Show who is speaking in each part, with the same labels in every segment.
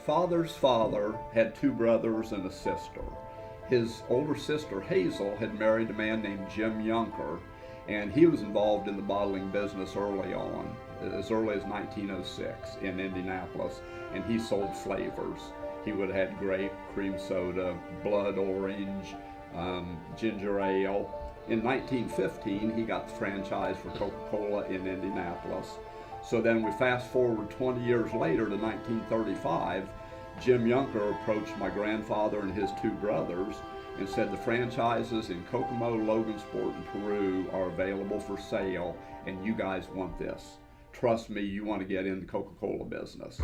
Speaker 1: father's father had two brothers and a sister. His older sister, Hazel, had married a man named Jim Yunker, and he was involved in the bottling business early on, as early as 1906 in Indianapolis, and he sold flavors. He would have had grape, cream soda, blood orange, ginger ale. In 1915, he got the franchise for Coca-Cola in Indianapolis. So then we fast forward 20 years later to 1935, Jim Yunker approached my grandfather and his two brothers and said the franchises in Kokomo, Logansport, and Peru are available for sale, and you guys want this. Trust me, you want to get in the Coca-Cola business.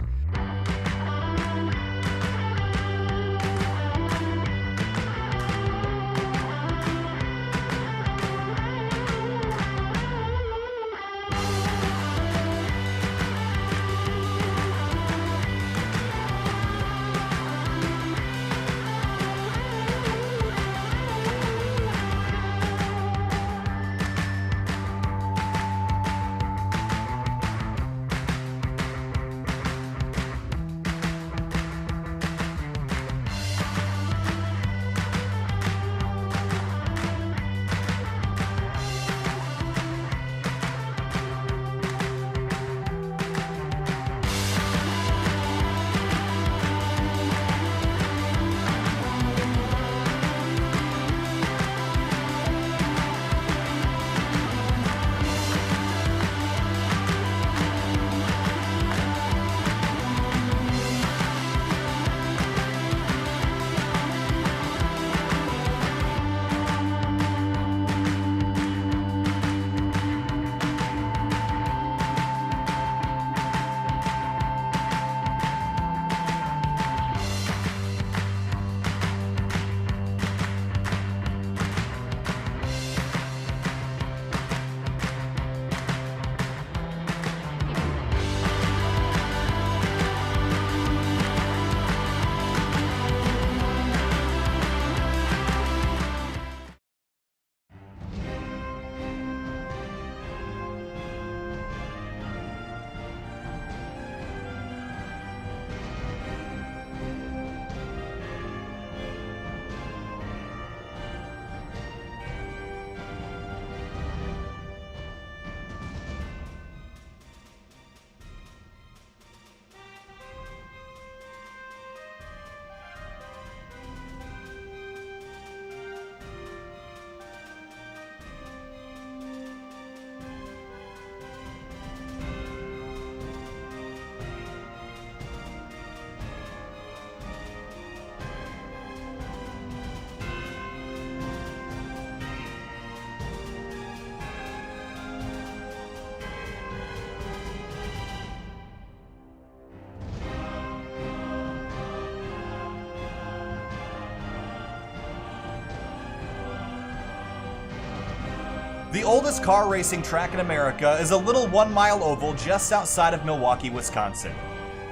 Speaker 2: The oldest car racing track in America is a little 1 mile oval just outside of Milwaukee, Wisconsin.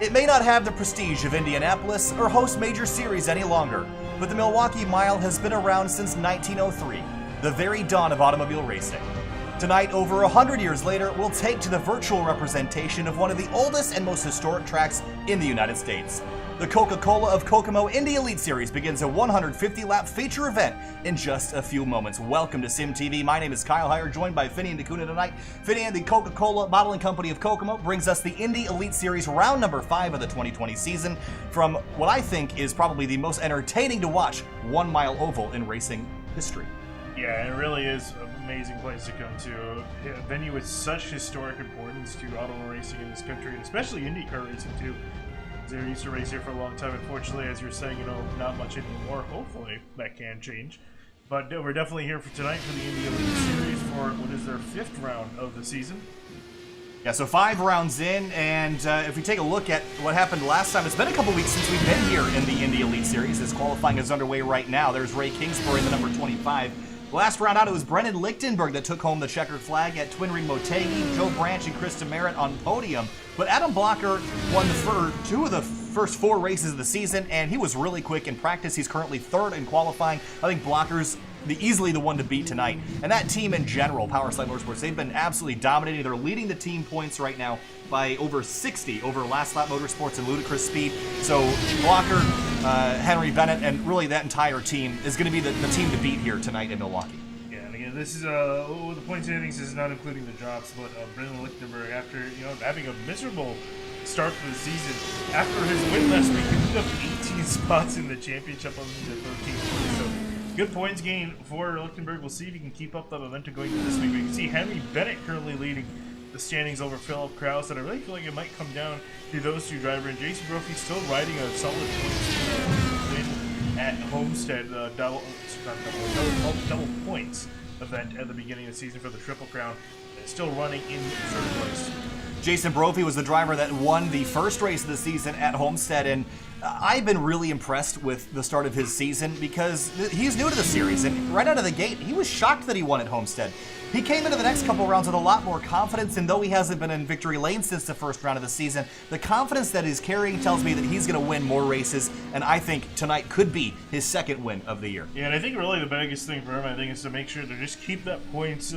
Speaker 2: It may not have the prestige of Indianapolis or host major series any longer, but the Milwaukee Mile has been around since 1903, the very dawn of automobile racing. Tonight, over 100 years later, we'll take to the virtual representation of one of the oldest and most historic tracks in the United States. The Coca-Cola of Kokomo Indy Elite Series begins a 150-lap feature event in just a few moments. Welcome to Sim TV. My name is Kyle Heyer, joined by Finney and DeCuna tonight. Finney and the Coca-Cola Bottling Company of Kokomo brings us the Indy Elite Series round number 5 of the 2020 season from what I think is probably the most entertaining to watch 1 mile oval in racing history.
Speaker 3: Yeah, it really is an amazing place to come to. A venue with such historic importance to auto racing in this country, and especially IndyCar racing too. They used to race here for a long time. Unfortunately, as you're saying, not much anymore. Hopefully, that can change. But we're definitely here for tonight for the Indy Elite Series for what is their 5th round of the season.
Speaker 2: Yeah, so 5 rounds in, and if we take a look at what happened last time, it's been a couple weeks since we've been here in the Indy Elite Series. This qualifying is underway right now. There's Ray Kingsbury in the number 25. Last round out, it was Brendan Lichtenberg that took home the checkered flag at Twin Ring Motegi, Joe Branch and Krista Merritt on podium. But Adam Blocker won two of the first 4 races of the season, and he was really quick in practice. He's currently 3rd in qualifying. I think Blocker's easily the one to beat tonight. And that team in general, Powerslide Motorsports, they've been absolutely dominating. They're leading the team points right now by over 60 over Last Lap Motorsports and Ludicrous Speed. So Blocker, Henry Bennett, and really that entire team is going to be the team to beat here tonight in Milwaukee.
Speaker 3: Yeah, and again, this is the point standings is not including the drops, but Brendan Lichtenberg, after having a miserable start to the season, after his win last week, ended up 18 spots in the championship on the 13th place. So good points gain for Lichtenberg. We'll see if he can keep up that momentum going into this week. We can see Henry Bennett currently leading the standings over Philip Kraus, and I really feel like it might come down to those two drivers. And Jason Brophy still riding a solid points win at Homestead, double points event at the beginning of the season for the Triple Crown. Still running in third place.
Speaker 2: Jason Brophy was the driver that won the first race of the season at Homestead, and I've been really impressed with the start of his season because he's new to the series, and right out of the gate, he was shocked that he won at Homestead. He came into the next couple rounds with a lot more confidence, and though he hasn't been in victory lane since the first round of the season, the confidence that he's carrying tells me that he's going to win more races, and I think tonight could be his second win of the year.
Speaker 3: Yeah, and I think really the biggest thing for him, I think, is to make sure to just keep that points,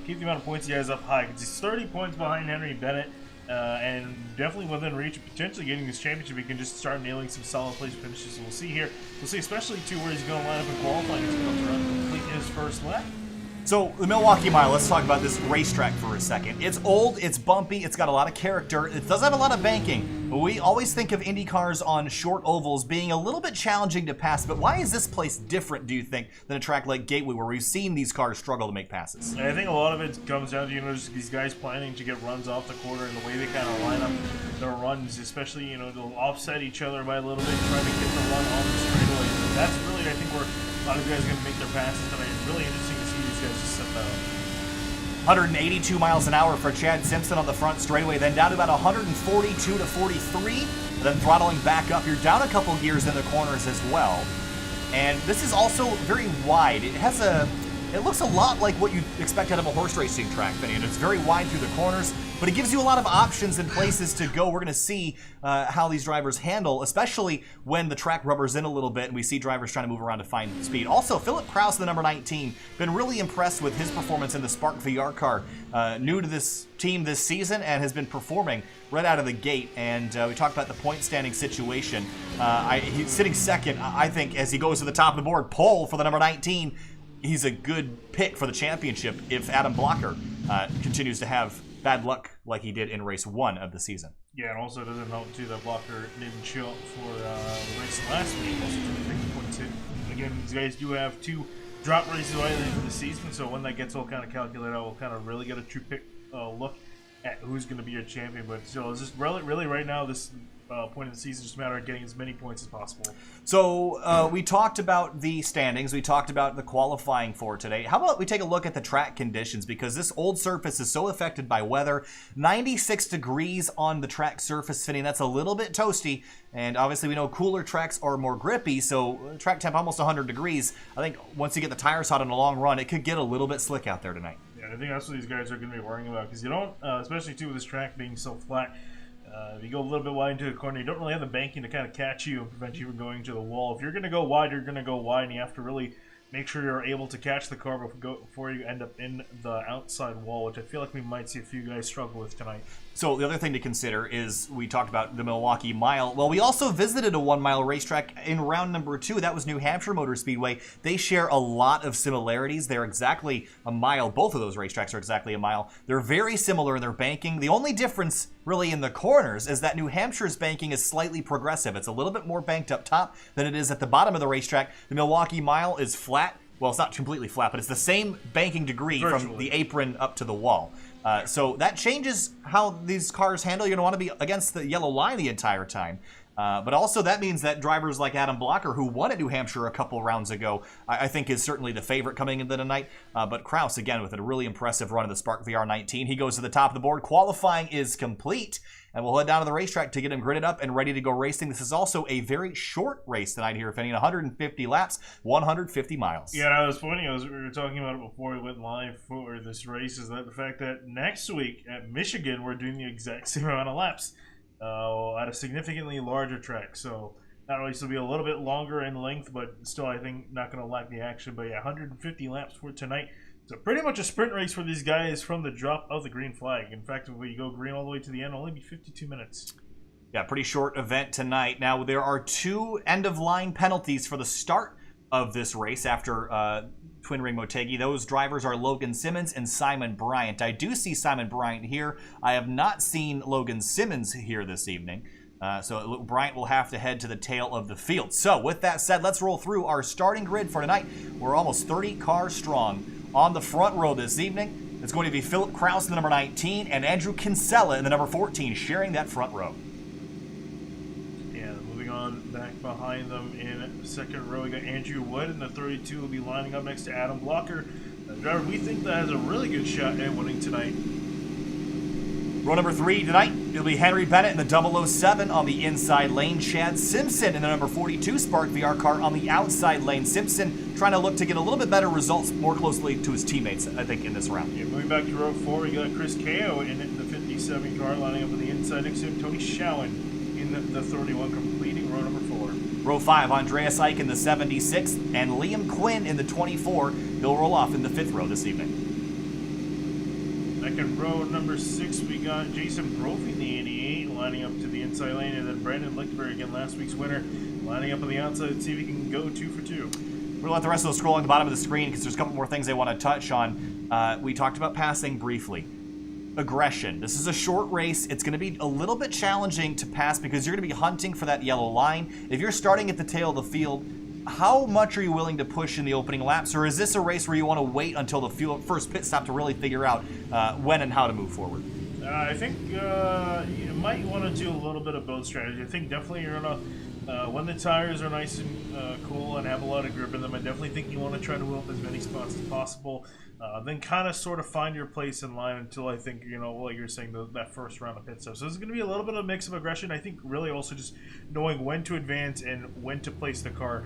Speaker 3: keep the amount of points he has up high, because he's 30 points behind Henry Bennett, and definitely within reach of potentially getting this championship. He can just start nailing some solid place finishes. So we'll see here. We'll see especially too where he's going to line up in qualifying as he comes around to complete his first lap.
Speaker 2: So the Milwaukee Mile, let's talk about this racetrack for a second. It's old, it's bumpy, it's got a lot of character, it does have a lot of banking, but we always think of Indy cars on short ovals being a little bit challenging to pass, but why is this place different, do you think, than a track like Gateway where we've seen these cars struggle to make passes?
Speaker 3: And I think a lot of it comes down to, just these guys planning to get runs off the quarter and the way they kind of line up their runs, especially, they'll offset each other by a little bit, trying to get the run on the straightaway. That's really, I think, where a lot of guys are going to make their passes tonight. It's really interesting to see these guys just set that up.
Speaker 2: 182 miles an hour for Chad Simpson on the front straightaway, then down to about 142 to 43, then throttling back up. You're down a couple gears in the corners as well. And this is also very wide. It looks a lot like what you'd expect out of a horse racing track, Vinny, and it's very wide through the corners, but it gives you a lot of options and places to go. We're going to see how these drivers handle, especially when the track rubbers in a little bit and we see drivers trying to move around to find speed. Also, Philip Kraus, the number 19, been really impressed with his performance in the Spark VR car. New to this team this season and has been performing right out of the gate. And we talked about the point standing situation. He's sitting second, I think, as he goes to the top of the board. Pole for the number 19. He's a good pick for the championship if Adam Blocker continues to have bad luck like he did in race 1 of the season.
Speaker 3: Yeah, and also it doesn't help too that Blocker didn't show up for the race last week. Also took a big points hit. Again, these guys do have 2 drop races by the end of the season, so when that gets all kind of calculated out, we'll kind of really get a true look at who's going to be your champion. But still, it's just really right now, this point of the season, just a matter of getting as many points as possible.
Speaker 2: So we talked about the standings, we talked about the qualifying for today. How about we take a look at the track conditions, because this old surface is so affected by weather. 96 degrees on the track surface, Finney, that's a little bit toasty, and obviously we know cooler tracks are more grippy, so track temp almost 100 degrees. I think once you get the tires hot in a long run, it could get a little bit slick out there tonight.
Speaker 3: Yeah, I think that's what these guys are going to be worrying about, because you don't, especially too with this track being so flat, if you go a little bit wide into the corner, you don't really have the banking to kind of catch you and prevent you from going to the wall. If you're going to go wide, you're going to go wide, and you have to really make sure you're able to catch the car before you end up in the outside wall, which I feel like we might see a few guys struggle with tonight.
Speaker 2: So the other thing to consider is we talked about the Milwaukee Mile. Well, we also visited a 1 mile racetrack in round number 2. That was New Hampshire Motor Speedway. They share a lot of similarities. They're exactly a mile. Both of those racetracks are exactly a mile. They're very similar in their banking. The only difference really in the corners is that New Hampshire's banking is slightly progressive. It's a little bit more banked up top than it is at the bottom of the racetrack. The Milwaukee Mile is flat. Well, it's not completely flat, but it's the same banking degree from the apron up to the wall. So that changes how these cars handle. You're going to want to be against the yellow line the entire time. But also that means that drivers like Adam Blocker, who won at New Hampshire a couple rounds ago, I think is certainly the favorite coming into the night. But Kraus, again, with a really impressive run of the Spark VR 19. He goes to the top of the board. Qualifying is complete. And we'll head down to the racetrack to get him gridded up and ready to go racing. This is also a very short race tonight here, Finney. 150 laps, 150 miles.
Speaker 3: Yeah, that was funny. We were talking about it before we went live for this race, is that the fact that next week at Michigan, we're doing the exact same amount of laps at a significantly larger track. So Not only this will be a little bit longer in length, but still I think not going to lack the action. But yeah, 150 laps for tonight. So pretty much a sprint race for these guys from the drop of the green flag. In fact, if we go green all the way to the end, it'll only be 52 minutes.
Speaker 2: Yeah, pretty short event tonight. Now, there are 2 end-of-line penalties for the start of this race after Twin Ring Motegi. Those drivers are Logan Simmons and Simon Bryant. I do see Simon Bryant here. I have not seen Logan Simmons here this evening. So Bryant will have to head to the tail of the field. So with that said, let's roll through our starting grid for tonight. We're almost 30 cars strong. On the front row this evening, it's going to be Philip Kraus in the number 19 and Andrew Kinsella in the number 14, sharing that front row.
Speaker 3: Yeah, moving on back behind them in the second row, we got Andrew Wood in the 32, will be lining up next to Adam Blocker, a driver we think that has a really good shot at winning tonight.
Speaker 2: Row number 3 tonight, it'll be Henry Bennett in the 007 on the inside lane. Chad Simpson in the number 42 Spark VR car on the outside lane. Simpson trying to look to get a little bit better results more closely to his teammates, I think, in this round.
Speaker 3: Yeah, moving back to row 4, we got Chris Kao in the 57 car lining up on the inside next to him. Tony Schowen in the 31 completing row number 4.
Speaker 2: Row 5, Andreas Eich in the 76 and Liam Quinn in the 24. He'll roll off in the 5th row this evening.
Speaker 3: Second row, number 6, we got Jason Brophy in the 88, lining up to the inside lane, and then Brandon Lichtberg, again, last week's winner, lining up on the outside to see if he can go 2 for 2.
Speaker 2: We're going to let the rest of those scroll on the bottom of the screen because there's a couple more things I want to touch on. We talked about passing briefly. Aggression. This is a short race. It's going to be a little bit challenging to pass because you're going to be hunting for that yellow line. If you're starting at the tail of the field, how much are you willing to push in the opening laps? Or is this a race where you want to wait until the first pit stop to really figure out when and how to move forward?
Speaker 3: I think you might want to do a little bit of both strategy. I think definitely you're going to, when the tires are nice and cool and have a lot of grip in them, I definitely think you want to try to wheel up as many spots as possible. Then kind of sort of find your place in line until I think, like you're saying, that first round of pit stops. So it's going to be a little bit of a mix of aggression. I think really also just knowing when to advance and when to place the car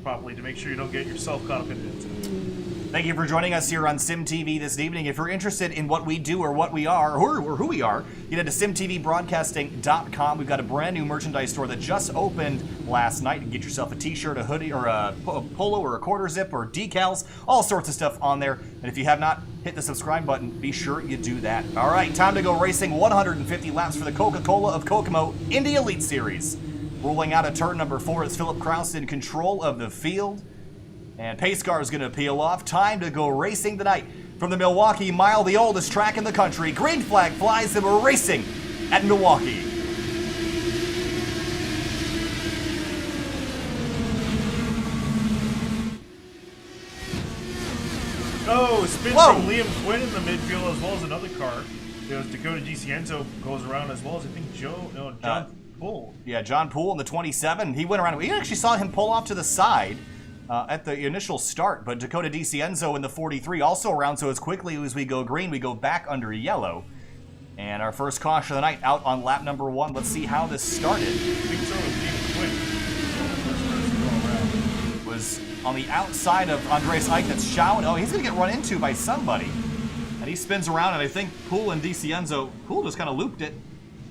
Speaker 3: properly to make sure you don't get yourself caught up in it.
Speaker 2: Thank you for joining us here on SimTV this evening. If you're interested in what we do or what we are or who we are, you head to simtvbroadcasting.com. We've got a brand new merchandise store that just opened last night. You can get yourself a t-shirt, a hoodie, or a polo, or a quarter zip, or decals, all sorts of stuff on there. And if you have not hit the subscribe button, be sure you do that. All right, time to go racing. 150 laps for the Coca-Cola of Kokomo Indy Elite Series. Rolling out of turn number 4 is Philip Kraus in control of the field. And pace car is going to peel off. Time to go racing tonight. From the Milwaukee Mile, the oldest track in the country, green flag flies and we're racing at Milwaukee.
Speaker 3: Oh, spin from Liam Quinn in the midfield as well as another car. Dakota DiCienzo goes around as well as I think John Poole.
Speaker 2: Yeah, John Poole in the 27. He went around. We actually saw him pull off to the side at the initial start, but Dakota DiCienzo in the 43 also around, so as quickly as we go green, we go back under yellow. And our first caution of the night out on lap number 1. Let's see how this started. Was on the outside of Andreas Eich. That's Schowen. Oh, he's going to get run into by somebody. And he spins around, and I think Poole and DiCienzo, Poole just kind of looped it,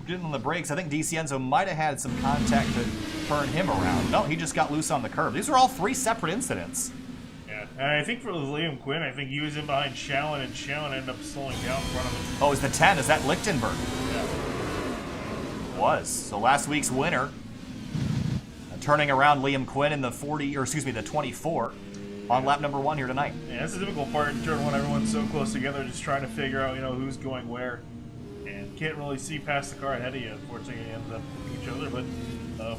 Speaker 2: didn't on the brakes. I think DiCienzo might have had some contact to turn him around. No, he just got loose on the curb. These were all 3 separate incidents.
Speaker 3: Yeah, and I think for Liam Quinn, I think he was in behind Schowen, and Schowen ended up slowing down in front of him.
Speaker 2: Oh, is the 10? Is that Lichtenberg?
Speaker 3: Yeah.
Speaker 2: Was. So last week's winner, turning around Liam Quinn in the 24 on lap number 1 here tonight.
Speaker 3: Yeah, that's the difficult part in turn 1. Everyone's so close together, just trying to figure out, who's going where. And can't really see past the car ahead of you. Unfortunately, it ends up hitting each other. But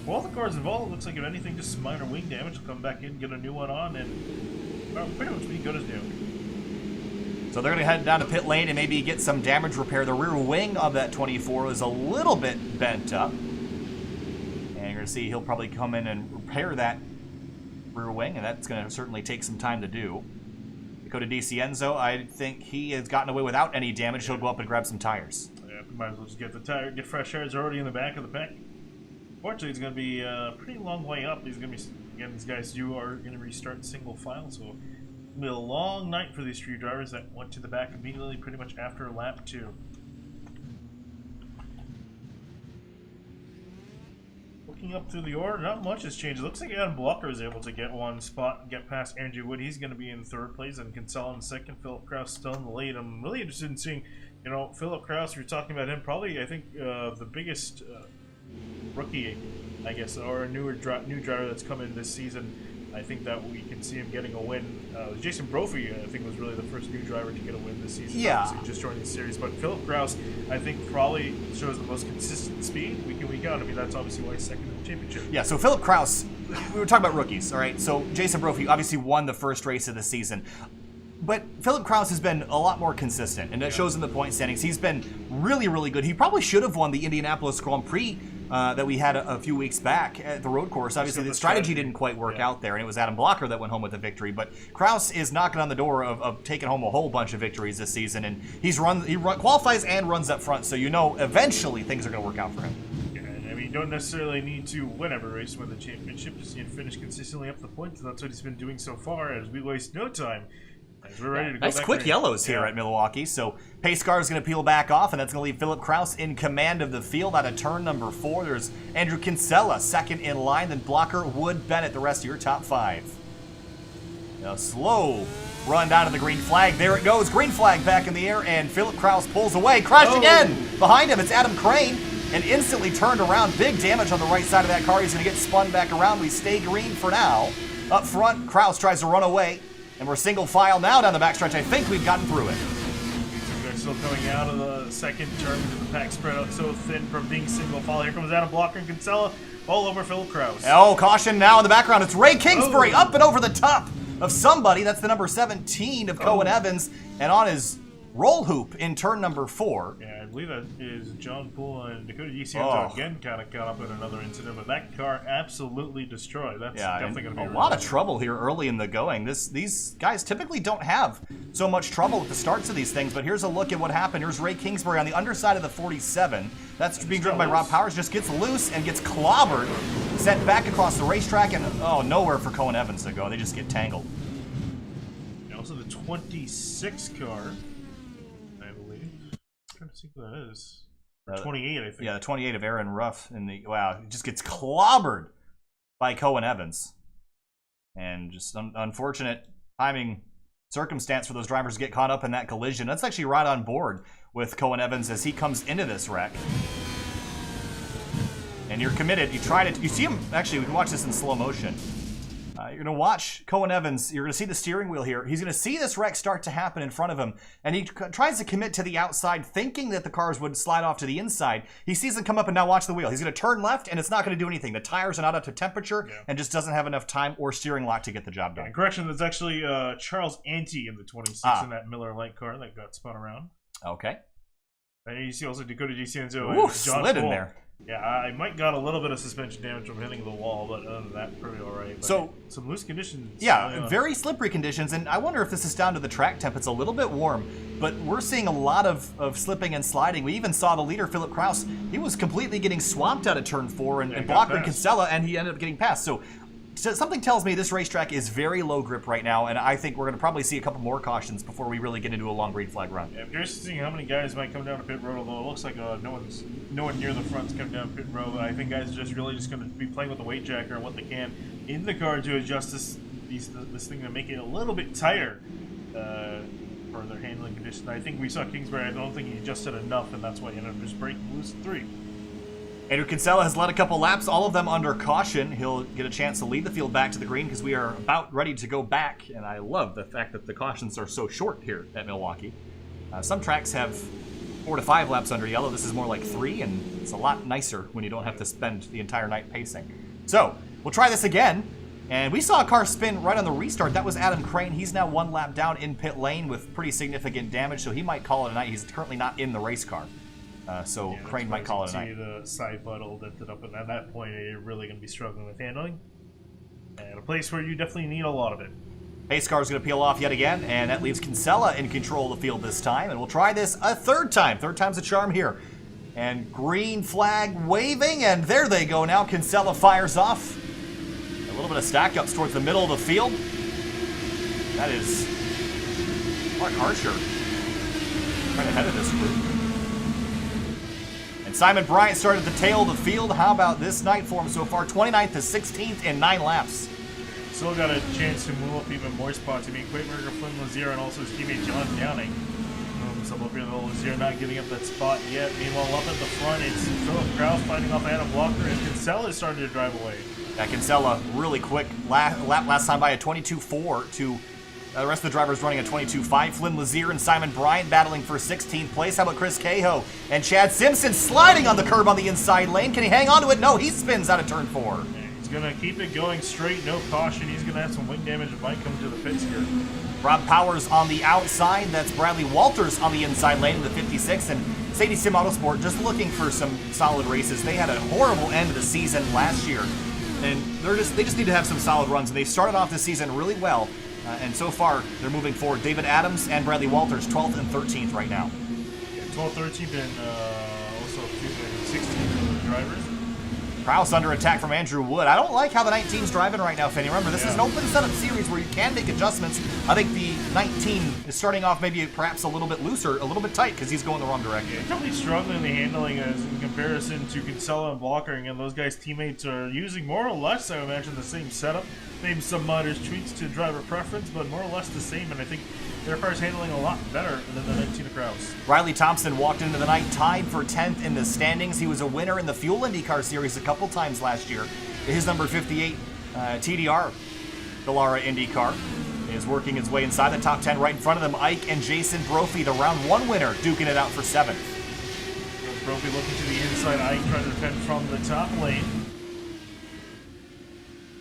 Speaker 3: for all the cars involved, it looks like if anything, just some minor wing damage will come back in, get a new one on, and pretty much be good as new.
Speaker 2: So they're going to head down to pit lane and maybe get some damage repair. The rear wing of that 24 is a little bit bent up. And you're going to see he'll probably come in and repair that rear wing, and that's going to certainly take some time to do. Dakota DiCienzo, I think he has gotten away without any damage. He'll go up and grab some tires.
Speaker 3: Yeah, might as well just get fresh tires already in the back of the pack. Fortunately, it's going to be a pretty long way up. He's going to be, again, these guys are going to restart single file, so it'll be a long night for these 3 drivers that went to the back immediately, pretty much after lap 2. looking up through the order, not much has changed. It looks like Adam Blocker is able to get one spot and get past Andrew Wood. He's going to be in third place, and Kinsella in second. Philip Kraus still in the lead. I'm really interested in seeing, Philip Kraus. You're talking about him, probably, I think, the biggest rookie, I guess, or a new driver that's come in this season. I think that we can see him getting a win. Jason Brophy, I think, was really the first new driver to get a win this season.
Speaker 2: Yeah.
Speaker 3: Obviously just joining the series. But Philip Kraus, I think, probably shows the most consistent speed week in, week out. I mean, that's obviously why he's second in the championship.
Speaker 2: Yeah, so Philip Kraus, we were talking about rookies, all right? So Jason Brophy obviously won the first race of the season. But Philip Kraus has been a lot more consistent, and that shows in the point standings. He's been really, really good. He probably should have won the Indianapolis Grand Prix that we had a few weeks back at the road course. Obviously, the strategy didn't quite work out there, and it was Adam Blocker that went home with the victory. But Kraus is knocking on the door of taking home a whole bunch of victories this season, and he qualifies and runs up front, so eventually things are going to work out for him.
Speaker 3: Yeah, I mean, you don't necessarily need to win every race to win the championship. Just need to finish consistently up the points, and that's what he's been doing so far. As we waste no time. We're ready to go
Speaker 2: nice
Speaker 3: back
Speaker 2: quick
Speaker 3: there.
Speaker 2: yellows here at Milwaukee. So pace car is going to peel back off, and that's going to leave Philip Kraus in command of the field out of turn number 4. There's Andrew Kinsella second in line, then Blocker, Wood, Bennett, the rest of your top 5. A slow run down to the green flag. There it goes. Green flag back in the air, and Philip Kraus pulls away. Crash again. Behind him, it's Adam Crane, and instantly turned around. Big damage on the right side of that car. He's going to get spun back around. We stay green for now. Up front, Kraus tries to run away. And we're single file now down the backstretch. I think we've gotten through it.
Speaker 3: They're still coming out of the second turn with the pack spread out so thin from being single file. Here comes Adam Blocker and Kinsella all over Philip Kraus.
Speaker 2: Oh, caution now in the background. It's Ray Kingsbury up and over the top of somebody. That's the number 17 of Cohen Evans. And on his roll hoop in turn number 4.
Speaker 3: Yeah, I believe that is John Poole and Dakota DiCienzo again kind of caught up in another incident, but that car absolutely destroyed. That's definitely going to be
Speaker 2: a lot of trouble here early in the going. These guys typically don't have so much trouble at the starts of these things, but here's a look at what happened. Here's Ray Kingsbury on the underside of the 47. That's being driven by Rob Powers, just gets loose and gets clobbered, sent back across the racetrack, and nowhere for Cohen Evans to go. They just get tangled.
Speaker 3: And also the 26 car. I'm trying to see who that is. 28, I think.
Speaker 2: Yeah, the 28 of Aaron Ruff. He just gets clobbered by Cohen Evans. And just unfortunate timing circumstance for those drivers to get caught up in that collision. That's actually right on board with Cohen Evans as he comes into this wreck. And you're committed. You see him, actually, we can watch this in slow motion. You're going to watch Cohen Evans. You're going to see the steering wheel here. He's going to see this wreck start to happen in front of him, and he tries to commit to the outside, thinking that the cars would slide off to the inside. He sees them come up, and now watch the wheel. He's going to turn left, and it's not going to do anything. The tires are not up to temperature, and just doesn't have enough time or steering lock to get the job done.
Speaker 3: Yeah, correction, that's actually Charles Ante in the 26 in that Miller Lite car that got spun around.
Speaker 2: Okay.
Speaker 3: And you see also Dakota DiCienzo
Speaker 2: and
Speaker 3: John
Speaker 2: slid
Speaker 3: Poole.
Speaker 2: In there.
Speaker 3: Yeah, I might got a little bit of suspension damage from hitting the wall, but other than that, pretty all right. But
Speaker 2: so
Speaker 3: some loose conditions.
Speaker 2: Yeah, very slippery conditions, and I wonder if this is down to the track temp. It's a little bit warm, but we're seeing a lot of slipping and sliding. We even saw the leader, Philip Kraus. He was completely getting swamped out of turn 4 and Blocker and Kinsella, and he ended up getting past. So something tells me this racetrack is very low grip right now, and I think we're going to probably see a couple more cautions before we really get into a long green flag run.
Speaker 3: Yeah, I'm curious to see how many guys might come down to pit road, although it looks like no one near the front's coming down pit road. I think guys are just going to be playing with the weight jacker and what they can in the car to adjust this thing to make it a little bit tighter for their handling conditions. I think we saw Kingsbury. I don't think he adjusted enough, and that's why he ended up just breaking loose at 3.
Speaker 2: Andrew Kinsella has led a couple laps, all of them under caution. He'll get a chance to lead the field back to the green because we are about ready to go back. And I love the fact that the cautions are so short here at Milwaukee. Some tracks have 4 to 5 laps under yellow. This is more like 3, and it's a lot nicer when you don't have to spend the entire night pacing. So we'll try this again. And we saw a car spin right on the restart. That was Adam Crane. He's now 1 lap down in pit lane with pretty significant damage, so he might call it a night. He's currently not in the race car. So Crane might call it a night.
Speaker 3: The side puddle dented up, and at that point, you're really going to be struggling with handling. And a place where you definitely need a lot of it.
Speaker 2: Pace car is going to peel off yet again, and that leaves Kinsella in control of the field this time. And we'll try this a third time. Third time's a charm here. And green flag waving, and there they go now. Kinsella fires off. A little bit of stack ups towards the middle of the field. That is Mark Archer right ahead of this group. And Simon Bryant started at the tail of the field. How about this night for him so far? 29th to 16th in 9 laps.
Speaker 3: Still got a chance to move up even more spots. I mean, Quakemerger, Flynn Lazier, and also his teammate John Downing. Himself up here, though. Lazier not giving up that spot yet. Meanwhile, up at the front, it's Philip Kraus fighting off Adam Walker, and Kinsella is starting to drive away.
Speaker 2: Yeah, Kinsella really quick. Lap last time by a 22.4 to the rest of the drivers running a 22.5. Flynn Lazier and Simon Bryant battling for 16th place. How about Chris Cahoe and Chad Simpson sliding on the curb on the inside lane? Can he hang on to it? No, he spins out of turn 4.
Speaker 3: He's going to keep it going straight, no caution. He's going to have some wing damage that might come to the pits here.
Speaker 2: Rob Powers on the outside. That's Bradley Walters on the inside lane in the 56. And Sadie Sim Autosport just looking for some solid races. They had a horrible end of the season last year. And they just need to have some solid runs. And they started off this season really well. And so far, they're moving forward. David Adams and Bradley Walters, 12th and 13th right now.
Speaker 3: Yeah, 12th, 13th, and also 16th for the drivers.
Speaker 2: Kraus under attack from Andrew Wood. I don't like how the 19's driving right now, Finney. Remember, this is an open setup series where you can make adjustments. I think the 19 is starting off maybe perhaps a little bit looser, a little bit tight, because he's going the wrong direction.
Speaker 3: Yeah, definitely struggling in the handling as in comparison to Kinsella and Blocker, and those guys' teammates are using more or less, I imagine, the same setup. Maybe some minor tweaks to driver preference, but more or less the same, and I think their car's handling a lot better than the 19 of Kraus.
Speaker 2: Riley Thompson walked into the night tied for 10th in the standings. He was a winner in the Fuel IndyCar Series a couple times last year. His number 58 TDR Dallara IndyCar is working his way inside the top 10 right in front of them. Ike and Jason Brophy, the round 1 winner, duking it out for 7th.
Speaker 3: Brophy looking to the inside, Ike trying to defend from the top lane.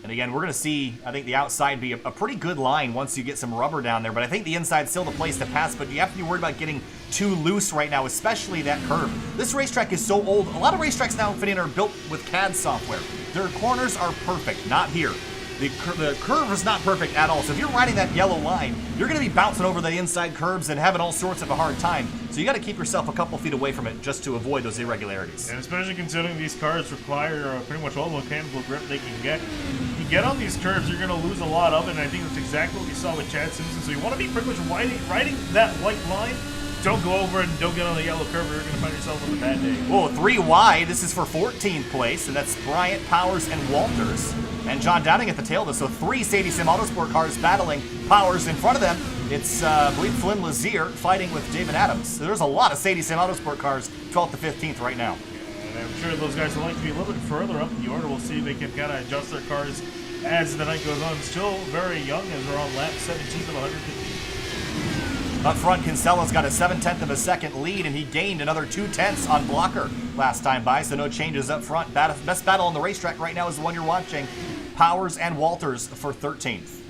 Speaker 2: And again, we're going to see, I think, the outside be a pretty good line once you get some rubber down there. But I think the inside's still the place to pass. But you have to be worried about getting too loose right now, especially that curve. This racetrack is so old. A lot of racetracks now, Finian, are built with CAD software. Their corners are perfect. Not here. The curve is not perfect at all. So if you're riding that yellow line, you're going to be bouncing over the inside curbs and having all sorts of a hard time. So you got to keep yourself a couple feet away from it just to avoid those irregularities.
Speaker 3: And especially considering these cars require pretty much all the mechanical grip they can get. If you get on these curves, you're going to lose a lot of it, and I think that's exactly what you saw with Chad Simpson. So you want to be pretty much riding that white line. Don't go over and don't get on the yellow curve, or you're going to find yourself with a bad day.
Speaker 2: Oh, 3 wide. This is for 14th place, and that's Bryant, Powers, and Walters. And John Downing at the tail of this. So 3 Sadie Sim Autosport cars battling. Powers in front of them. It's, I believe, Flynn Lazier fighting with David Adams. So there's a lot of Sadie Sim Autosport cars, 12th to 15th right now.
Speaker 3: And I'm sure those guys would like to be a little bit further up the order. We'll see if they can kind of adjust their cars as the night goes on. Still very young as we're on lap 17th of 150.
Speaker 2: Up front, Kinsella's got a 7/10 of a second lead, and he gained another 2/10 on Blocker last time by, so no changes up front. Best battle on the racetrack right now is the one you're watching. Powers and Walters for 13th.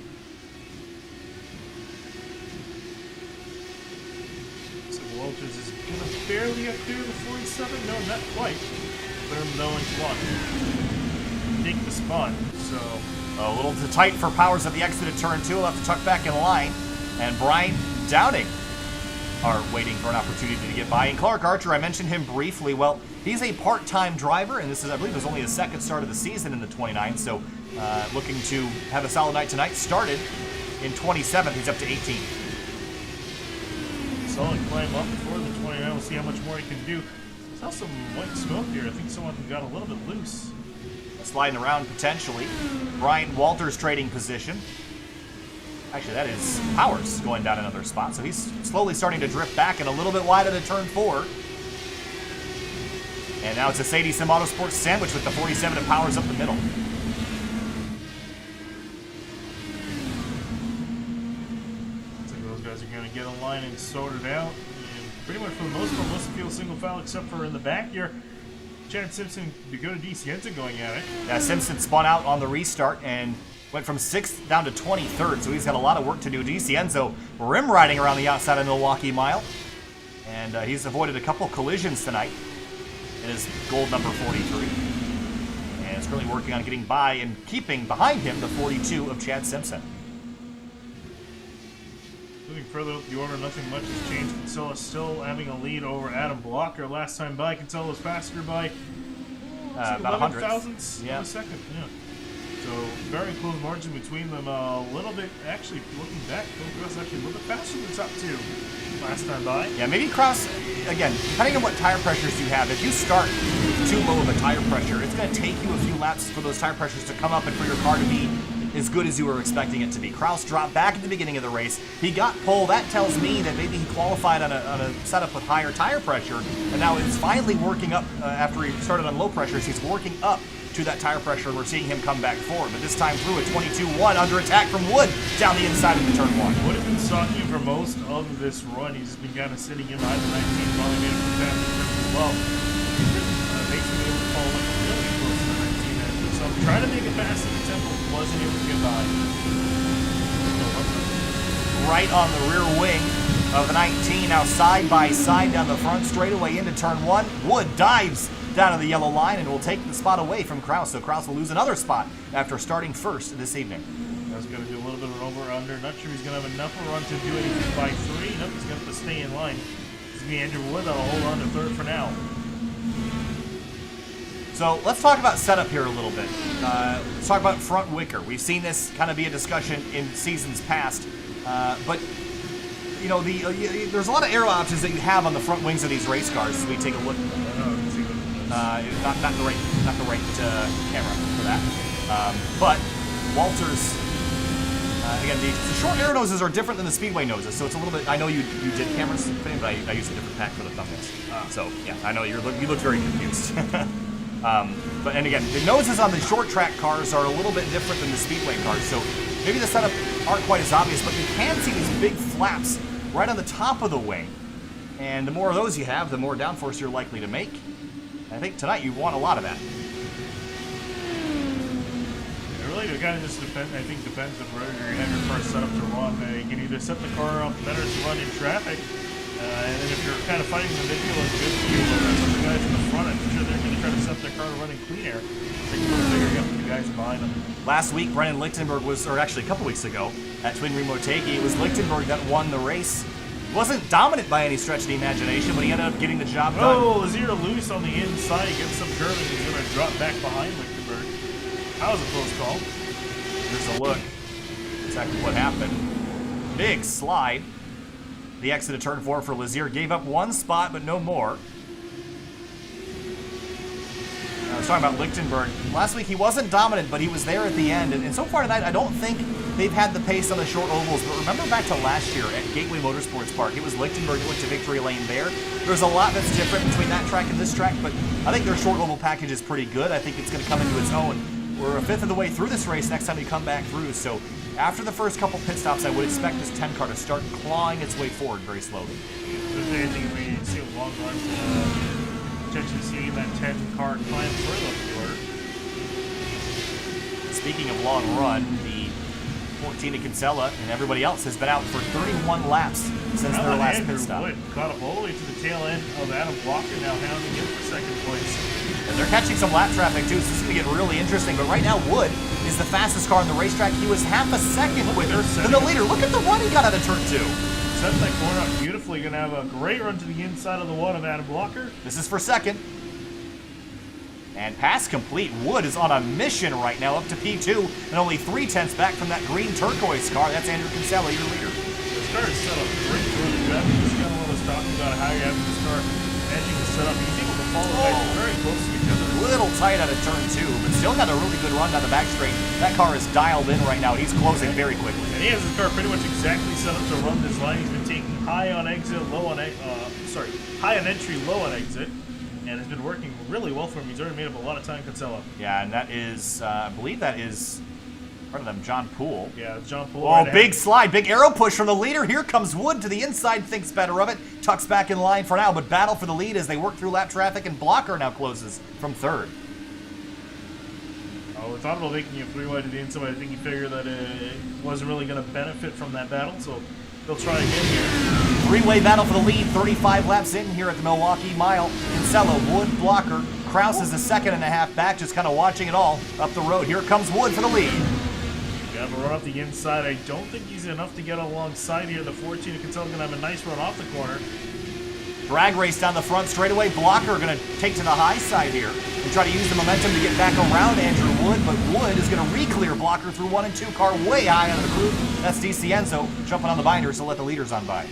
Speaker 3: So Walters is going to barely get clear the 47. No, not quite. But him though in one. Take the spot, so...
Speaker 2: A little too tight for Powers at the exit of turn 2. He'll have to tuck back in line. And Brian Downing are waiting for an opportunity to get by. And Clark Archer, I mentioned him briefly. Well, he's a part-time driver, and this is, I believe, is only his second start of the season in the 29. So looking to have a solid night tonight. Started in 27th. He's up to 18th.
Speaker 3: Solid climb up before the 29. We'll see how much more he can do. I saw some white smoke here. I think someone got a little bit loose.
Speaker 2: Sliding around potentially. Brian Walters trading position. Actually, that is Powers going down another spot. So he's slowly starting to drift back and a little bit wide of the turn 4. And now it's a Sadie Sim Autosports sandwich with the 47 and Powers up the middle.
Speaker 3: Looks like those guys are going to get a line and sort it out. And pretty much for the most part, most of the field single foul except for in the back here. Chad Simpson, Dakota DeCienza going at it.
Speaker 2: Yeah, Simpson spun out on the restart and went from 6th down to 23rd, so he's got a lot of work to do. DeCienzo rim riding around the outside of Milwaukee Mile, and he's avoided a couple collisions tonight in his gold number 43. And is currently working on getting by and keeping behind him the 42 of Chad Simpson.
Speaker 3: Moving further up the order, nothing much has changed. Kinsella still having a lead over Adam Blocker. Last time by, Kinsella was faster by
Speaker 2: about 100
Speaker 3: thousandths
Speaker 2: of
Speaker 3: a second. Yeah. So very close margin between them. A little bit, actually, looking back, Kraus actually a little bit faster than the top two last time by.
Speaker 2: Yeah, maybe Kraus, again, depending on what tire pressures you have, if you start with too low of a tire pressure, it's going to take you a few laps for those tire pressures to come up and for your car to be as good as you were expecting it to be. Kraus dropped back at the beginning of the race. He got pole. That tells me that maybe he qualified on a setup with higher tire pressure, and now it's finally working up after he started on low pressures. He's working up to that tire pressure, and we're seeing him come back forward. But this time through a 22-1 under attack from Wood down the inside of the turn one.
Speaker 3: Wood has been stalking for most of this run. He's just been kind of sitting in behind the 19, probably made it for fast as well. Basically able to follow up really close to the 19 end. So trying to make it fast in the tempo, wasn't able to get by.
Speaker 2: Right on the rear wing of the 19, now side by side down the front straightaway into turn one. Wood dives down to the yellow line and will take the spot away from Kraus. So Kraus will lose another spot after starting first this evening.
Speaker 3: Kraus is going to do a little bit of an over-under. Not sure he's going to have enough of a run to do anything by 3. Nope, he's going to have to stay in line. It's going to be Andrew Wood that'll hold on to third for now.
Speaker 2: So let's talk about setup here a little bit. Let's talk about front wicker. We've seen this kind of be a discussion in seasons past, but you know, there's a lot of aero options that you have on the front wings of these race cars. As we take a look, not the right camera for that. But Walters, again, the short aero noses are different than the speedway noses, so it's a little bit. I know you did cameras, but I used a different pack for the thumbnails. So yeah, I know you look very confused. But and again, the noses on the short track cars are a little bit different than the speedway cars, so maybe the setup aren't quite as obvious, but you can see these big flaps right on the top of the wing, and the more of those you have, the more downforce you're likely to make. And I think tonight you want a lot of that.
Speaker 3: It really kind of just depends. I think depends on where you have your car set up to run. You can either set the car up better to run in traffic. And then if you're kind of fighting the midfield, it's good for you. But some of the guys in the front, I'm sure they're going to try to set their car to run in clean air. They can put a bigger gap with the guys behind them.
Speaker 2: Last week, Brennan Lichtenberg was, or actually a couple weeks ago, at Twin Ring Motegi, it was Lichtenberg that won the race. Wasn't dominant by any stretch of the imagination, but he ended up getting the job done.
Speaker 3: Oh, Lazier loose on the inside, gets some curving. He's going to drop back behind Lichtenberg. That was a close call.
Speaker 2: Here's a look. Exactly what happened. Big slide. The exit of turn 4 for Lazier. Gave up one spot, but no more. I was talking about Lichtenberg. Last week he wasn't dominant, but he was there at the end. And so far tonight, I don't think they've had the pace on the short ovals. But remember back to last year at Gateway Motorsports Park. It was Lichtenberg that went to victory lane there. There's a lot that's different between that track and this track, but I think their short oval package is pretty good. I think it's going to come into its own. We're a fifth of the way through this race next time we come back through. So after the first couple pit stops, I would expect this 10 car to start clawing its way forward very slowly.
Speaker 3: I think we see a long run potentially seeing that 10 car climb further forward.
Speaker 2: Speaking of long run, the 14 of Kinsella and everybody else has been out for 31 laps since their last pit stop.
Speaker 3: Wood caught up all the way to the tail end of Adam Walker, now hounding him for second place.
Speaker 2: And they're catching some lap traffic too, so this is going to get really interesting. But right now, Wood is the fastest car on the racetrack. He was half a second quicker than the leader. Look at the run he got out of turn 2.
Speaker 3: Set that corner up beautifully. Going to have a great run to the inside of the one of Adam Blocker.
Speaker 2: This is for second. And pass complete. Wood is on a mission right now up to P2 and only 3/10 back from that green turquoise car. That's Andrew Kinsella, your leader.
Speaker 3: This car is set up great for the driver. This guy was talking about how you have this car edging the setup. He's able to follow guys very close to each other.
Speaker 2: A little tight out of turn 2, but still got a really good run down the back straight. That car is dialed in right now. He's closing very quickly.
Speaker 3: And he has his car pretty much exactly set up to run this line. He's been taking high on exit, high on entry, low on exit. And it's been working really well for him. He's already made up a lot of time, Kinsella.
Speaker 2: Yeah, and that is, I believe that is part of them, John Poole.
Speaker 3: Yeah, it's John Poole.
Speaker 2: Oh, big slide, big arrow push from the leader. Here comes Wood to the inside, thinks better of it. Tucks back in line for now, but battle for the lead as they work through lap traffic, and Blocker now closes from third.
Speaker 3: Oh, we thought about making a three-wide to the inside, but I think he figured that it wasn't really going to benefit from that battle, so they'll try again here.
Speaker 2: Three-way battle for the lead, 35 laps in here at the Milwaukee Mile. Kinsella, Wood, Blocker. Kraus is a second and a half back, just kind of watching it all up the road. Here comes Wood for the lead.
Speaker 3: Got him a run off the inside. I don't think he's enough to get alongside here. The 14 of Kinsella going to have a nice run off the corner.
Speaker 2: Drag race down the front straightaway. Blocker going to take to the high side here and try to use the momentum to get back around Andrew Wood, but Wood is going to re-clear Blocker through 1 and 2. Car way high out of the group. That's DiCienzo jumping on the binders to let the leaders on by.